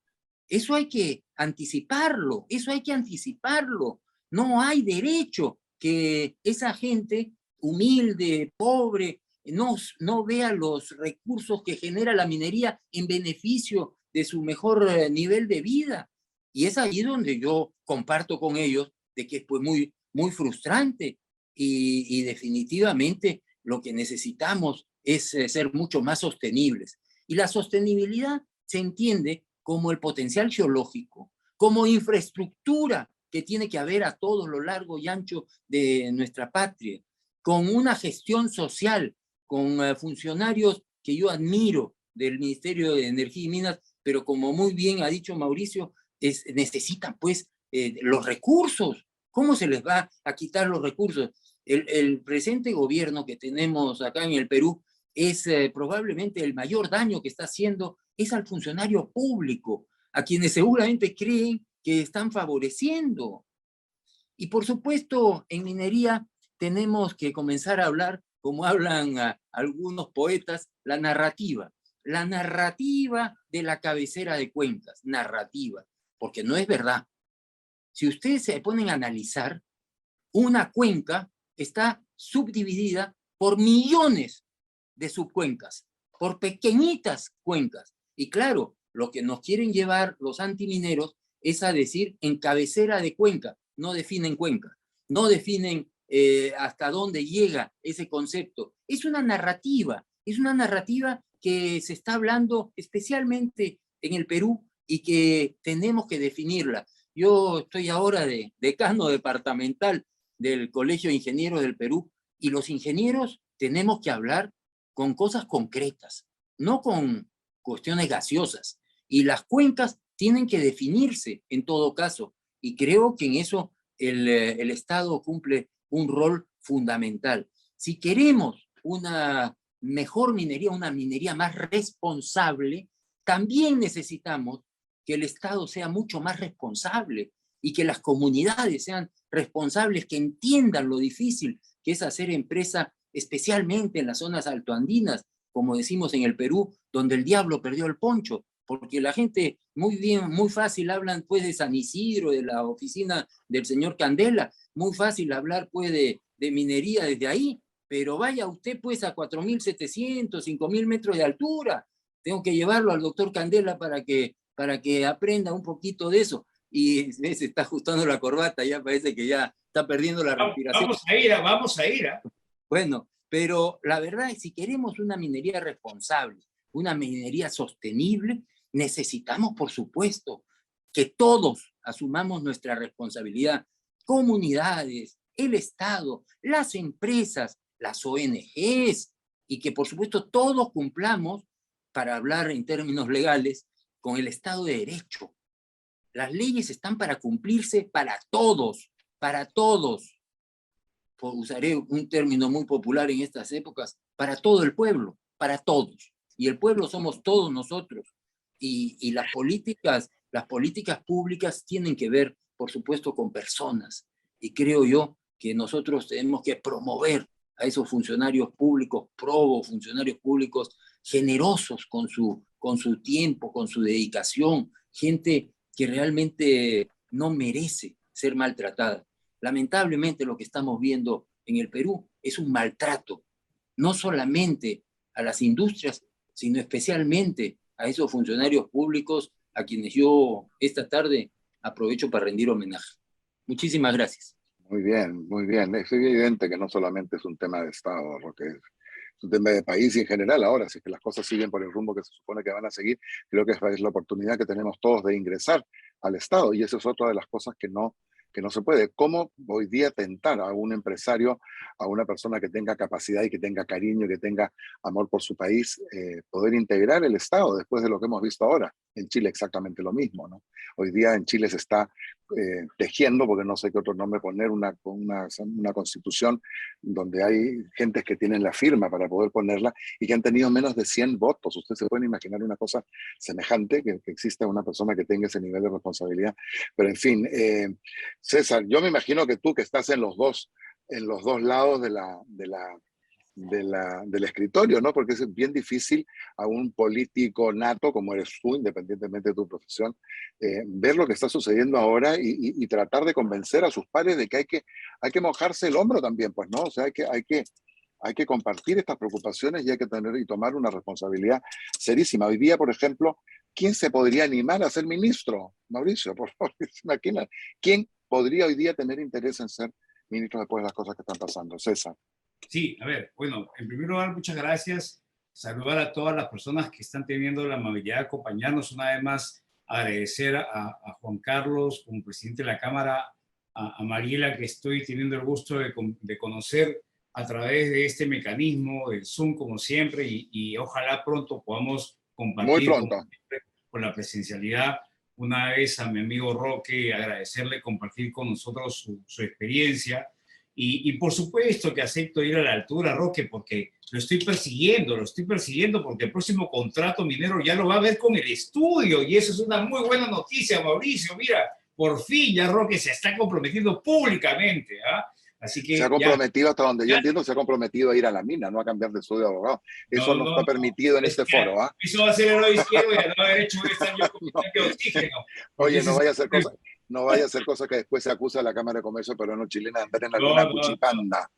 Eso hay que anticiparlo, eso hay que anticiparlo. No hay derecho que esa gente humilde, pobre, no vea los recursos que genera la minería en beneficio de su mejor nivel de vida. Y es ahí donde yo comparto con ellos de que es pues muy frustrante y definitivamente lo que necesitamos es ser mucho más sostenibles. Y la sostenibilidad se entiende como el potencial geológico, como infraestructura que tiene que haber a todo lo largo y ancho de nuestra patria, con una gestión social, con funcionarios que yo admiro del Ministerio de Energía y Minas, pero como muy bien ha dicho Mauricio, necesitan pues los recursos. ¿Cómo se les va a quitar los recursos? El presente gobierno que tenemos acá en el Perú es probablemente el mayor daño que está haciendo es al funcionario público, a quienes seguramente creen que están favoreciendo. Y por supuesto, en minería tenemos que comenzar a hablar, como hablan algunos poetas, la narrativa de la cabecera de cuencas, narrativa, porque no es verdad. Si ustedes se ponen a analizar, una cuenca está subdividida por millones de subcuencas, por pequeñitas cuencas. Y claro, lo que nos quieren llevar los antimineros es a decir en cabecera de cuenca, no definen cuenca, no definen hasta dónde llega ese concepto. Es una narrativa que se está hablando especialmente en el Perú y que tenemos que definirla. Yo estoy ahora de decano departamental del Colegio de Ingenieros del Perú y los ingenieros tenemos que hablar con cosas concretas, no con cuestiones gaseosas. Y las cuencas tienen que definirse en todo caso. Y creo que en eso el Estado cumple un rol fundamental. Si queremos una mejor minería, una minería más responsable, también necesitamos que el Estado sea mucho más responsable y que las comunidades sean responsables, que entiendan lo difícil que es hacer empresa, especialmente en las zonas altoandinas, como decimos en el Perú, donde el diablo perdió el poncho, porque la gente muy fácil hablan pues de San Isidro, de la oficina del señor Candela, muy fácil hablar pues de minería desde ahí, pero vaya usted pues a 4.700, 5.000 metros de altura, tengo que llevarlo al doctor Candela para que aprenda un poquito de eso. Y se está ajustando la corbata, ya parece que ya está perdiendo la respiración. Vamos a ir. Bueno, pero la verdad es que si queremos una minería responsable, una minería sostenible, necesitamos, por supuesto, que todos asumamos nuestra responsabilidad. Comunidades, el Estado, las empresas, las ONGs, y que, por supuesto, todos cumplamos, para hablar en términos legales, con el Estado de Derecho. Las leyes están para cumplirse para todos, para todos. Usaré un término muy popular en estas épocas, para todo el pueblo, para todos. Y el pueblo somos todos nosotros. Y las políticas públicas tienen que ver, por supuesto, con personas. Y creo yo que nosotros tenemos que promover a esos funcionarios públicos, funcionarios públicos generosos con su tiempo, con su dedicación, gente que realmente no merece ser maltratada. Lamentablemente lo que estamos viendo en el Perú es un maltrato no solamente a las industrias, sino especialmente a esos funcionarios públicos a quienes yo esta tarde aprovecho para rendir homenaje. Muchísimas gracias. Muy bien, muy bien. Es evidente que no solamente es un tema de Estado, Roque, es un tema de país y en general. Ahora, si es que las cosas siguen por el rumbo que se supone que van a seguir, creo que es la oportunidad que tenemos todos de ingresar al Estado, y eso es otra de las cosas que no se puede. ¿Cómo hoy día tentar a un empresario, a una persona que tenga capacidad y que tenga cariño, que tenga amor por su país, poder integrar el Estado después de lo que hemos visto ahora? En Chile exactamente lo mismo, ¿no? Hoy día en Chile se está tejiendo, porque no sé qué otro nombre poner, una constitución donde hay gentes que tienen la firma para poder ponerla y que han tenido menos de 100 votos. Ustedes se pueden imaginar una cosa semejante, que exista una persona que tenga ese nivel de responsabilidad. Pero en fin, César, yo me imagino que tú, que estás en los dos lados del escritorio, ¿no? Porque es bien difícil a un político nato como eres tú, independientemente de tu profesión, ver lo que está sucediendo ahora y tratar de convencer a sus pares de que hay que mojarse el hombro también, pues, ¿no? O sea, hay que compartir estas preocupaciones y hay que tener y tomar una responsabilidad serísima. Hoy día, por ejemplo, ¿quién se podría animar a ser ministro? Mauricio, por favor, ¿se imaginan? ¿Quién podría hoy día tener interés en ser ministro después de las cosas que están pasando? César. Sí, a ver, bueno, en primer lugar, muchas gracias. Saludar a todas las personas que están teniendo la amabilidad de acompañarnos. Una vez más, agradecer a Juan Carlos como presidente de la Cámara, a Mariela, que estoy teniendo el gusto de conocer a través de este mecanismo del Zoom, como siempre, y ojalá pronto podamos Muy compartir pronto. con la presencialidad. Una vez a mi amigo Roque, agradecerle compartir con nosotros su experiencia. Y por supuesto que acepto ir a la altura, Roque, porque lo estoy persiguiendo porque el próximo contrato minero ya lo va a ver con el estudio, y eso es una muy buena noticia, Mauricio. Mira, por fin ya Roque se está comprometiendo públicamente, ¿ah? Así que se ha comprometido, hasta donde yo entiendo, se ha comprometido a ir a la mina, no a cambiar de estudio de abogado. Eso no está permitido en este foro, ¿ah? Eso va a ser el lado izquierdo y el lado derecho voy a estar yo con tanque de oxígeno. Oye, no vaya a ser cosa que después se acusa a la Cámara de Comercio Peruano-Chilena de andar en alguna cuchipanda.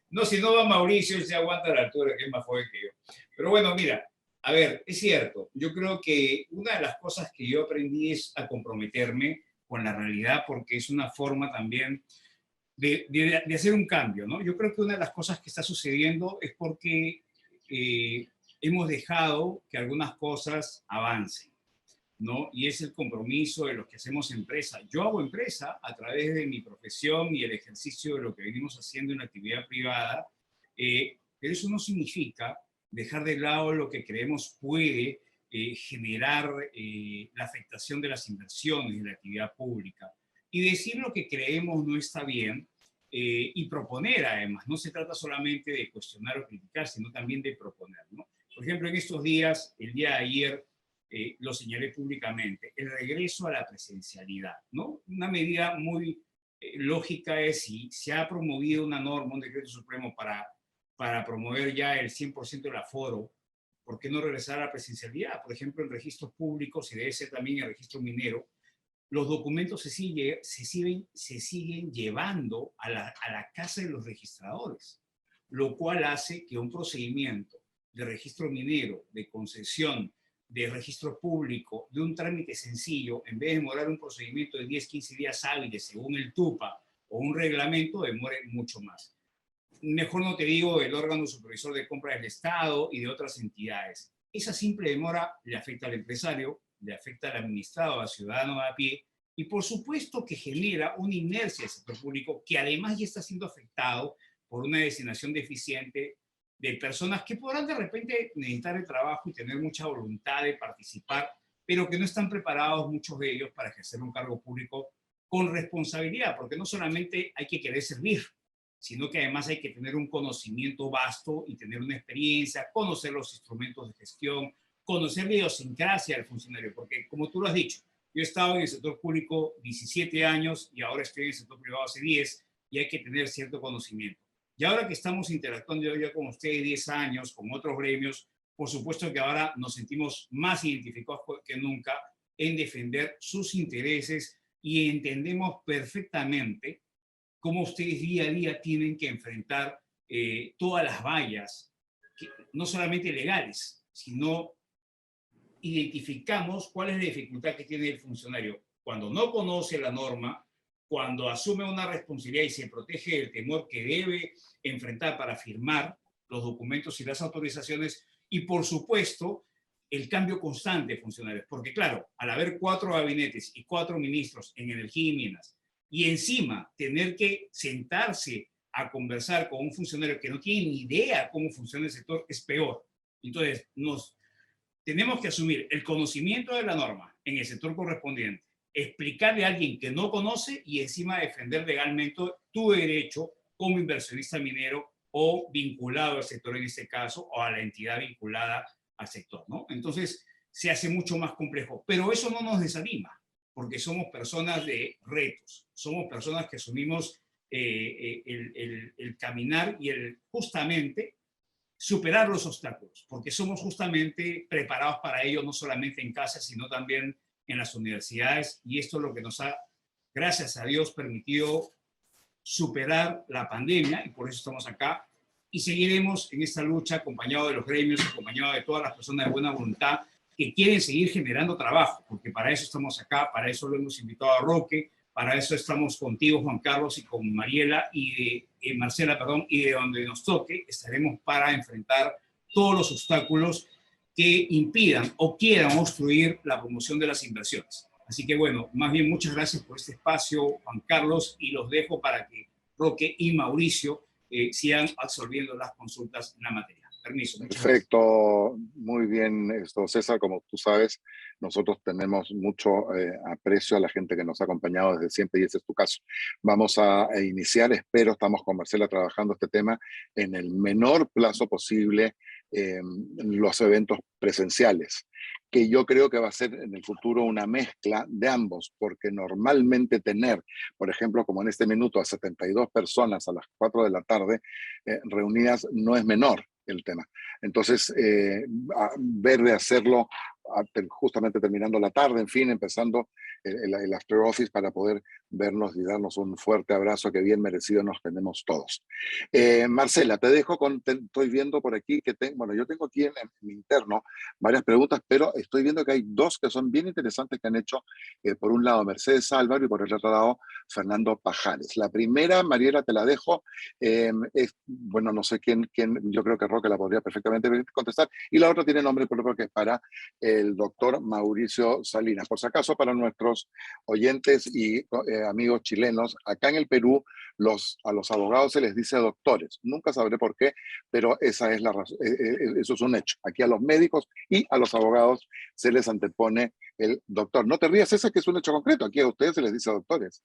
No, si no va Mauricio, él se aguanta a la altura, que es más joven que yo. Pero bueno, mira, a ver, es cierto, yo creo que una de las cosas que yo aprendí es a comprometerme con la realidad, porque es una forma también de hacer un cambio, ¿no? Yo creo que una de las cosas que está sucediendo es porque hemos dejado que algunas cosas avancen, ¿no? Y es el compromiso de los que hacemos empresa. Yo hago empresa a través de mi profesión y el ejercicio de lo que venimos haciendo en la actividad privada, pero eso no significa dejar de lado lo que creemos puede generar la afectación de las inversiones de la actividad pública. Y decir lo que creemos no está bien, y proponer además. No se trata solamente de cuestionar o criticar, sino también de proponer, ¿no? Por ejemplo, en estos días, el día de ayer, lo señalé públicamente, el regreso a la presencialidad, ¿no? Una medida muy lógica es, si se ha promovido una norma, un decreto supremo para promover ya el 100% del aforo, ¿por qué no regresar a la presencialidad? Por ejemplo, en registros públicos, y debe ser también el registro minero, los documentos se siguen llevando a la casa de los registradores, lo cual hace que un procedimiento de registro minero, de concesión, de registro público, de un trámite sencillo, en vez de demorar un procedimiento de 10, 15 días hábiles según el TUPA o un reglamento, demore mucho más. Mejor no te digo el órgano supervisor de compra del Estado y de otras entidades. Esa simple demora le afecta al empresario, le afecta al administrado, al ciudadano a pie, y por supuesto que genera una inercia del sector público que además ya está siendo afectado por una designación deficiente de personas que podrán de repente necesitar el trabajo y tener mucha voluntad de participar, pero que no están preparados muchos de ellos para ejercer un cargo público con responsabilidad, porque no solamente hay que querer servir, sino que además hay que tener un conocimiento vasto y tener una experiencia, conocer los instrumentos de gestión, conocer la idiosincrasia del funcionario, porque como tú lo has dicho, yo he estado en el sector público 17 años y ahora estoy en el sector privado hace 10, y hay que tener cierto conocimiento. Y ahora que estamos interactuando ya con ustedes 10 años, con otros gremios, por supuesto que ahora nos sentimos más identificados que nunca en defender sus intereses, y entendemos perfectamente cómo ustedes día a día tienen que enfrentar todas las vallas, no solamente legales, sino identificamos cuál es la dificultad que tiene el funcionario cuando no conoce la norma, cuando asume una responsabilidad y se protege del temor que debe enfrentar para firmar los documentos y las autorizaciones, y por supuesto el cambio constante de funcionarios, porque claro, al haber 4 gabinetes y 4 ministros en energía y minas, y encima tener que sentarse a conversar con un funcionario que no tiene ni idea cómo funciona el sector, es peor. Entonces, tenemos que asumir el conocimiento de la norma en el sector correspondiente, explicarle a alguien que no conoce y encima defender legalmente tu derecho como inversionista minero o vinculado al sector en este caso, o a la entidad vinculada al sector, ¿no? Entonces, se hace mucho más complejo. Pero eso no nos desanima, porque somos personas de retos, somos personas que asumimos el caminar y justamente superar los obstáculos, porque somos justamente preparados para ello, no solamente en casa, sino también en las universidades, y esto es lo que nos ha, gracias a Dios, permitido superar la pandemia, y por eso estamos acá, y seguiremos en esta lucha acompañado de los gremios, acompañado de todas las personas de buena voluntad que quieren seguir generando trabajo, porque para eso estamos acá, para eso lo hemos invitado a Roque, para eso estamos contigo, Juan Carlos, y con Mariela, y Marcela, perdón, y de donde nos toque, estaremos para enfrentar todos los obstáculos que impidan o quieran obstruir la promoción de las inversiones. Así que bueno, más bien muchas gracias por este espacio, Juan Carlos, y los dejo para que Roque y Mauricio sigan absolviendo las consultas en la materia. Permiso. Perfecto, muy bien esto, César. Como tú sabes, nosotros tenemos mucho aprecio a la gente que nos ha acompañado desde siempre y ese es tu caso. Vamos a iniciar, espero, estamos con Marcela trabajando este tema en el menor plazo posible, los eventos presenciales, que yo creo que va a ser en el futuro una mezcla de ambos, porque normalmente tener, por ejemplo, como en este minuto, a 72 personas a las 4 de la tarde reunidas no es menor el tema. Entonces, ver de hacerlo justamente terminando la tarde, en fin, empezando el after office para poder vernos y darnos un fuerte abrazo que bien merecido nos tenemos todos. Marcela, te dejo estoy viendo por aquí que bueno, yo tengo aquí en mi interno varias preguntas, pero estoy viendo que hay 2 que son bien interesantes que han hecho, por un lado Mercedes Álvaro y por el otro lado Fernando Pajares. La primera, Mariela, te la dejo, bueno, no sé quién, yo creo que Roque la podría perfectamente contestar, y la otra tiene nombre propio que es para el doctor Mauricio Salinas. Por si acaso, para nuestros oyentes y amigos chilenos, acá en el Perú a los abogados se les dice doctores. Nunca sabré por qué, pero esa es la razón, eso es un hecho. Aquí a los médicos y a los abogados se les antepone el doctor. No te rías, ese que es un hecho concreto. Aquí a ustedes se les dice doctores.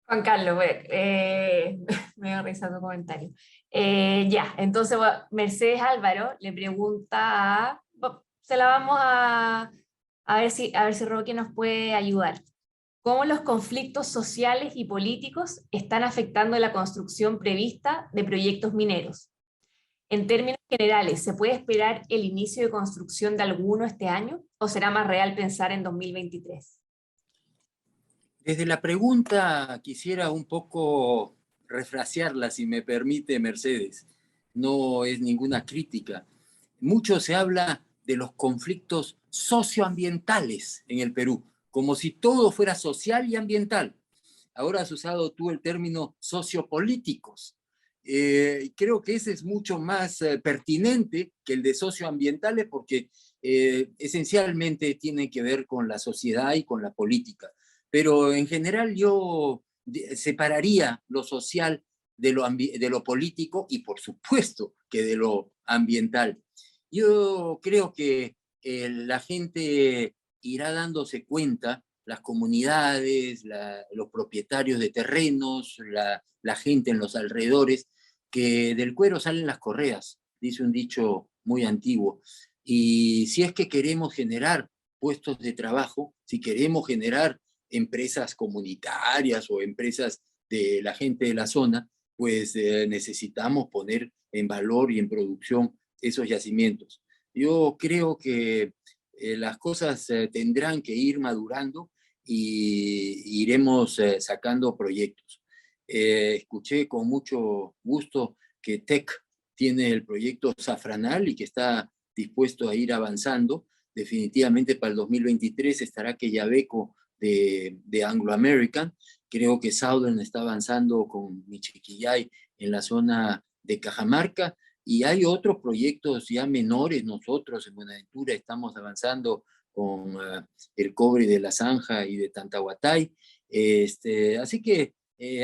Juan Carlos, me da risa tu comentario. Ya, entonces Mercedes Álvaro le pregunta, se la vamos a ver si Roque nos puede ayudar. ¿Cómo los conflictos sociales y políticos están afectando la construcción prevista de proyectos mineros? En términos generales, ¿se puede esperar el inicio de construcción de alguno este año o será más real pensar en 2023? Desde la pregunta quisiera un poco refrasearla, si me permite, Mercedes. No es ninguna crítica. Mucho se habla de los conflictos socioambientales en el Perú, como si todo fuera social y ambiental. Ahora has usado tú el término sociopolíticos. Creo que ese es mucho más pertinente que el de socioambientales porque esencialmente tiene que ver con la sociedad y con la política. Pero en general yo separaría lo social de lo político y por supuesto que de lo ambiental. Yo creo que la gente irá dándose cuenta, las comunidades, los propietarios de terrenos, la gente en los alrededores, que del cuero salen las correas, dice un dicho muy antiguo. Y si es que queremos generar puestos de trabajo, si queremos generar empresas comunitarias o empresas de la gente de la zona, pues necesitamos poner en valor y en producción esos yacimientos. Yo creo que las cosas tendrán que ir madurando y iremos sacando proyectos. Escuché con mucho gusto que TEC tiene el proyecto Safranal y que está dispuesto a ir avanzando. Definitivamente para el 2023 estará Quellaveco de Anglo American. Creo que Southern está avanzando con Michiquillay en la zona de Cajamarca, y hay otros proyectos ya menores. Nosotros en Buenaventura estamos avanzando con el cobre de La Zanja y de Tantahuatay. Así que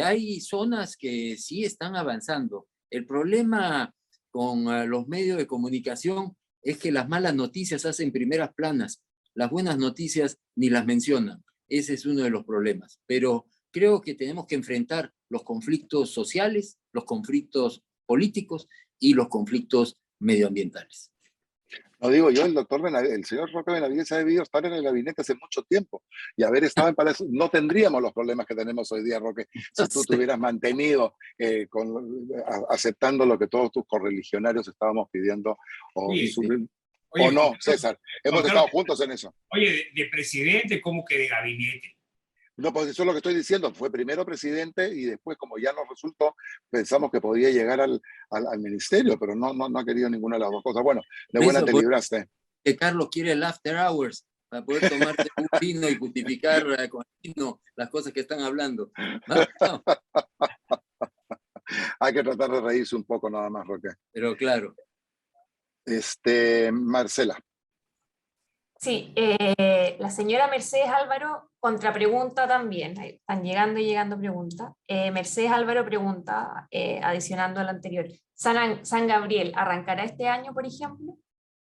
hay zonas que sí están avanzando. El problema con los medios de comunicación es que las malas noticias hacen primeras planas, las buenas noticias ni las mencionan. Ese es uno de los problemas. Pero creo que tenemos que enfrentar los conflictos sociales, los conflictos políticos y los conflictos medioambientales. No digo yo, el señor Roque Benavides ha debido estar en el gabinete hace mucho tiempo y haber estado en Palacio. No tendríamos los problemas que tenemos hoy día, Roque, si tú te hubieras mantenido aceptando lo que todos tus correligionarios estábamos pidiendo. Oye, O no, César, hemos estado juntos en eso. Oye, de presidente como que de gabinete. No, pues eso es lo que estoy diciendo. Fue primero presidente y después, como ya nos resultó, pensamos que podía llegar al ministerio, pero no ha querido ninguna de las dos cosas. Bueno, de buena te libraste. Que Carlos quiere el after hours para poder tomarte un vino y justificar con el vino las cosas que están hablando. ¿No? Hay que tratar de reírse un poco nada más, Roque. Pero claro. Marcela. Sí, la señora Mercedes Álvaro contrapregunta también. Están llegando y llegando preguntas. Mercedes Álvaro pregunta, adicionando a la anterior, ¿San Gabriel arrancará este año, por ejemplo?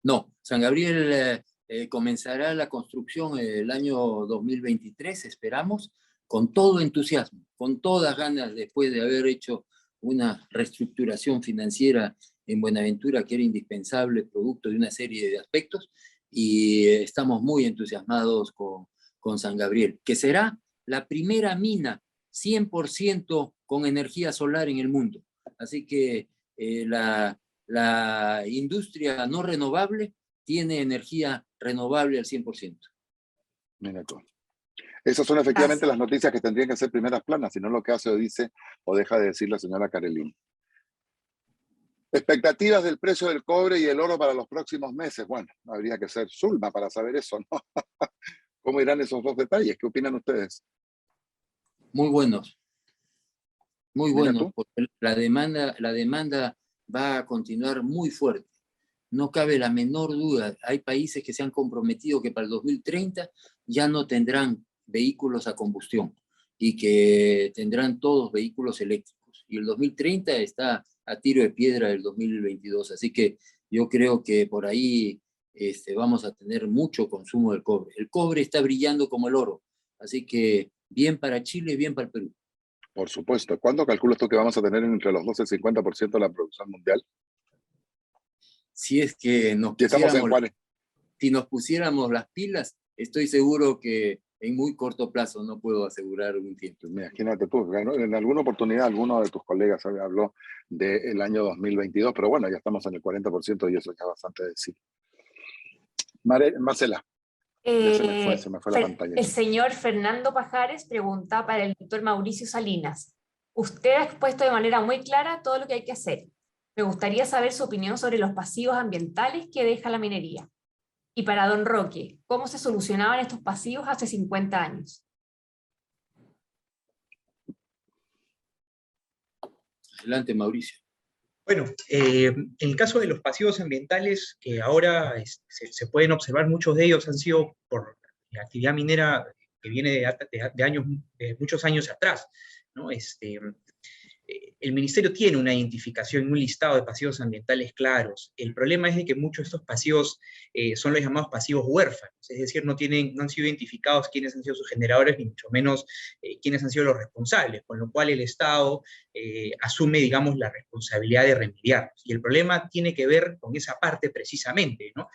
No, San Gabriel comenzará la construcción el año 2023, esperamos, con todo entusiasmo, con todas ganas, después de haber hecho una reestructuración financiera en Buenaventura que era indispensable, producto de una serie de aspectos, y estamos muy entusiasmados con San Gabriel, que será la primera mina 100% con energía solar en el mundo. Así que la industria no renovable tiene energía renovable al 100%. Mira tú. Esas son efectivamente las noticias que tendrían que ser primeras planas, si no lo que hace o dice o deja de decir la señora Carolina. Expectativas del precio del cobre y el oro para los próximos meses. Bueno, habría que ser Zulma para saber eso, ¿no? ¿Cómo irán esos dos detalles? ¿Qué opinan ustedes? Muy buenos. Muy buenos, porque la demanda va a continuar muy fuerte. No cabe la menor duda. Hay países que se han comprometido que para el 2030 ya no tendrán vehículos a combustión y que tendrán todos vehículos eléctricos. Y el 2030 está a tiro de piedra del 2022. Así que yo creo que por ahí vamos a tener mucho consumo del cobre. El cobre está brillando como el oro. Así que bien para Chile, bien para el Perú. Por supuesto. ¿Cuándo calculas tú que vamos a tener entre los 12 y el 50% de la producción mundial? Si es que si nos pusiéramos las pilas, estoy seguro que en muy corto plazo, no puedo asegurar un tiempo. Imagínate tú, en alguna oportunidad alguno de tus colegas habló del año 2022, pero bueno, ya estamos en el 40% y eso ya es bastante decir. Marcela. Se me fue la pantalla. El señor Fernando Pajares pregunta para el doctor Mauricio Salinas. Usted ha expuesto de manera muy clara todo lo que hay que hacer. Me gustaría saber su opinión sobre los pasivos ambientales que deja la minería. Y para don Roque, ¿cómo se solucionaban estos pasivos hace 50 años? Adelante, Mauricio. Bueno, en el caso de los pasivos ambientales, que ahora se pueden observar, muchos de ellos han sido por la actividad minera que viene de muchos años atrás, ¿no? El ministerio tiene una identificación, un listado de pasivos ambientales claros. El problema es de que muchos de estos pasivos son los llamados pasivos huérfanos, es decir, no han sido identificados quiénes han sido sus generadores, ni mucho menos quiénes han sido los responsables, con lo cual el Estado asume, digamos, la responsabilidad de remediarlos. Y el problema tiene que ver con esa parte precisamente, ¿no?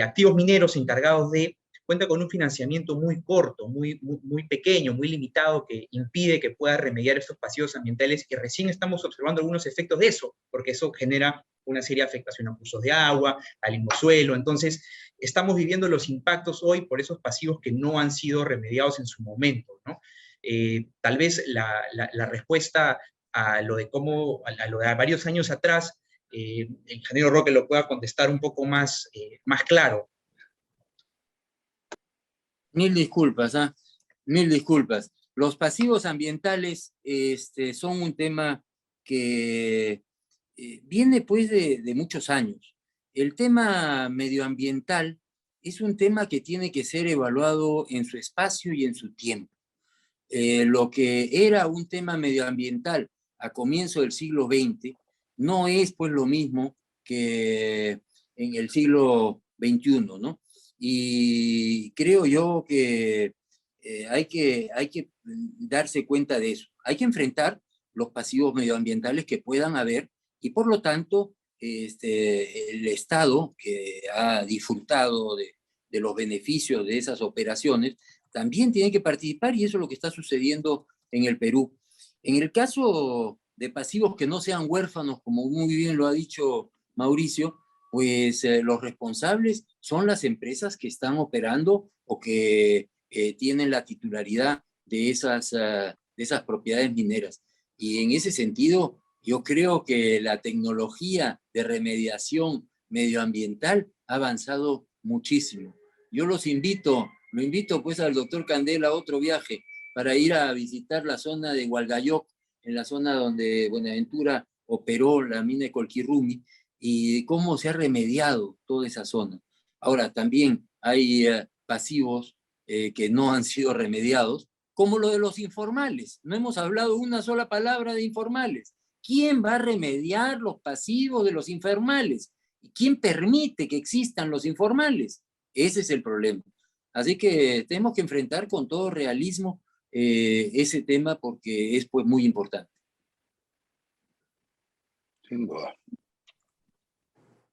Activos mineros encargados de cuenta con un financiamiento muy corto, muy pequeño, muy limitado, que impide que pueda remediar estos pasivos ambientales, y recién estamos observando algunos efectos de eso, porque eso genera una seria afectación a cursos de agua, al mismo suelo. Entonces, estamos viviendo los impactos hoy por esos pasivos que no han sido remediados en su momento, ¿no? Tal vez la respuesta a lo de lo de varios años atrás, el ingeniero Roque lo pueda contestar un poco más claro. Mil disculpas, ¿ah? Mil disculpas. Los pasivos ambientales son un tema que viene pues de muchos años. El tema medioambiental es un tema que tiene que ser evaluado en su espacio y en su tiempo. Lo que era un tema medioambiental a comienzo del siglo XX no es pues lo mismo que en el siglo XXI, ¿no? Y creo yo que hay que darse cuenta de eso. Hay que enfrentar los pasivos medioambientales que puedan haber y por lo tanto el Estado que ha disfrutado de los beneficios de esas operaciones también tiene que participar y eso es lo que está sucediendo en el Perú. En el caso de pasivos que no sean huérfanos, como muy bien lo ha dicho Mauricio, pues los responsables son las empresas que están operando o que tienen la titularidad de esas propiedades mineras. Y en ese sentido, yo creo que la tecnología de remediación medioambiental ha avanzado muchísimo. Yo lo invito pues al doctor Candela a otro viaje para ir a visitar la zona de Hualgayoc, en la zona donde Buenaventura operó la mina de Colquirrumi, y cómo se ha remediado toda esa zona. Ahora, también hay pasivos que no han sido remediados, como lo de los informales. No hemos hablado una sola palabra de informales. ¿Quién va a remediar los pasivos de los informales? ¿Y quién permite que existan los informales? Ese es el problema. Así que tenemos que enfrentar con todo realismo ese tema porque es pues muy importante. Sin duda.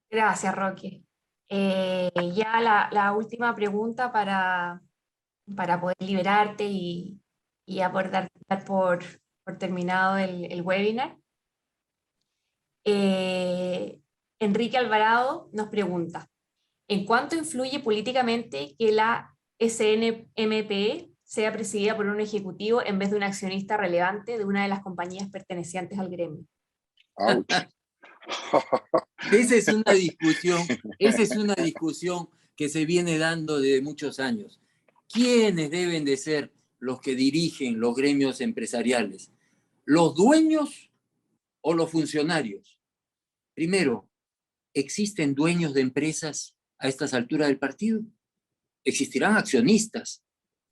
Gracias, Roque. Ya la última pregunta para poder liberarte y ya poder dar por terminado el webinar. Enrique Alvarado nos pregunta, ¿en cuánto influye políticamente que la SNMPE sea presidida por un ejecutivo en vez de un accionista relevante de una de las compañías pertenecientes al gremio? Ouch. Esa es una discusión que se viene dando de muchos años. ¿Quiénes deben de ser los que dirigen los gremios empresariales? ¿Los dueños o los funcionarios? Primero, ¿existen dueños de empresas a estas alturas del partido? Existirán accionistas.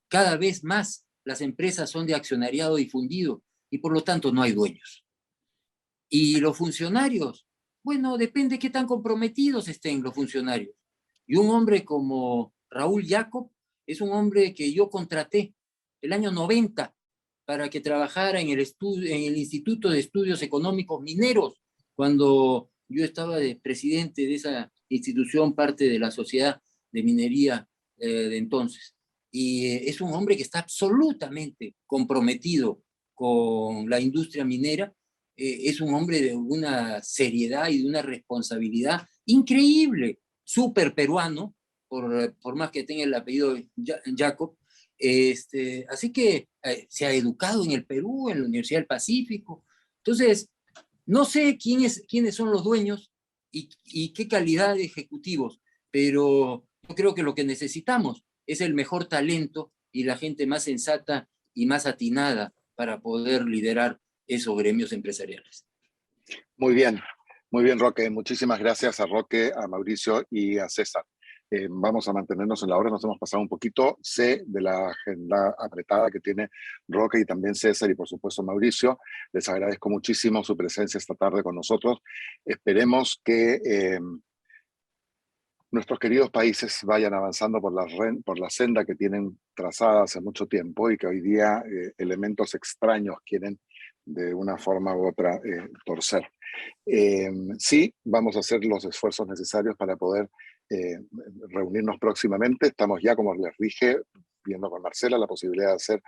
Cada vez más las empresas son de accionariado difundido y por lo tanto no hay dueños. ¿Y los funcionarios? Bueno, depende de qué tan comprometidos estén los funcionarios. Y un hombre como Raúl Jacob es un hombre que yo contraté el año 90 para que trabajara en el Instituto de Estudios Económicos Mineros, cuando yo estaba de presidente de esa institución, parte de la sociedad de minería de entonces. Y es un hombre que está absolutamente comprometido con la industria minera. Es un hombre de una seriedad y de una responsabilidad increíble, súper peruano, por más que tenga el apellido Jacob. Así que se ha educado en el Perú, en la Universidad del Pacífico. Entonces, no sé quiénes son los dueños y qué calidad de ejecutivos, pero yo creo que lo que necesitamos es el mejor talento y la gente más sensata y más atinada para poder liderar esos gremios empresariales. Muy bien, Roque. Muchísimas gracias a Roque, a Mauricio y a César. Vamos a mantenernos en la hora, nos hemos pasado un poquito. Sé de la agenda apretada que tiene Roque y también César y por supuesto Mauricio. Les agradezco muchísimo su presencia esta tarde con nosotros. Esperemos que nuestros queridos países vayan avanzando por la senda que tienen trazada hace mucho tiempo y que hoy día elementos extraños quieren de una forma u otra torcer. Sí, vamos a hacer los esfuerzos necesarios para poder reunirnos próximamente. Estamos ya, como les dije, viendo con Marcela la posibilidad de hacer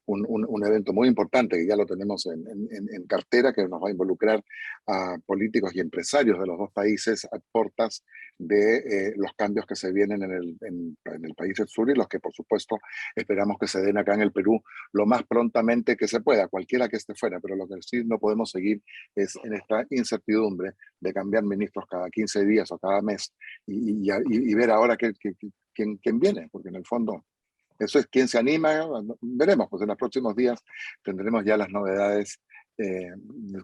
un evento muy importante, que ya lo tenemos en cartera, que nos va a involucrar a políticos y empresarios de los dos países a portas de los cambios que se vienen en el país del sur y los que, por supuesto, esperamos que se den acá en el Perú lo más prontamente que se pueda, cualquiera que esté fuera, pero lo que sí no podemos seguir es en esta incertidumbre de cambiar ministros cada 15 días o cada mes y ver ahora quién viene, porque en el fondo eso es quién se anima, veremos, pues en los próximos días tendremos ya las novedades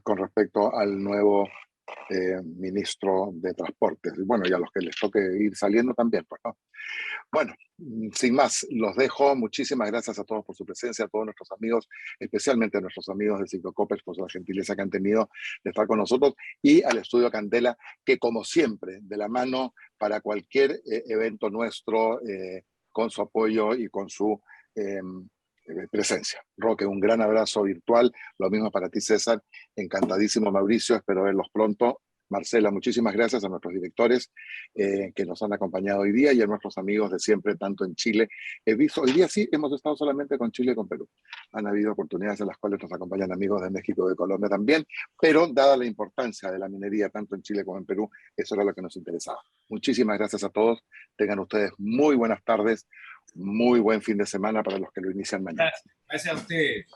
con respecto al nuevo ministro de Transportes. Y bueno, y a los que les toque ir saliendo también, pues, ¿no? Bueno, sin más, los dejo. Muchísimas gracias a todos por su presencia, a todos nuestros amigos, especialmente a nuestros amigos de Ciclocopers por la gentileza que han tenido de estar con nosotros, y al Estudio Candela, que como siempre, de la mano para cualquier evento nuestro, con su apoyo y con su presencia. Roque, un gran abrazo virtual, lo mismo para ti, César, encantadísimo, Mauricio, espero verlos pronto. Marcela, muchísimas gracias a nuestros directores que nos han acompañado hoy día y a nuestros amigos de siempre, tanto en Chile. He visto, hoy día sí, hemos estado solamente con Chile y con Perú. Han habido oportunidades en las cuales nos acompañan amigos de México y de Colombia también, pero dada la importancia de la minería tanto en Chile como en Perú, eso era lo que nos interesaba. Muchísimas gracias a todos. Tengan ustedes muy buenas tardes, muy buen fin de semana para los que lo inician mañana. Gracias a ustedes.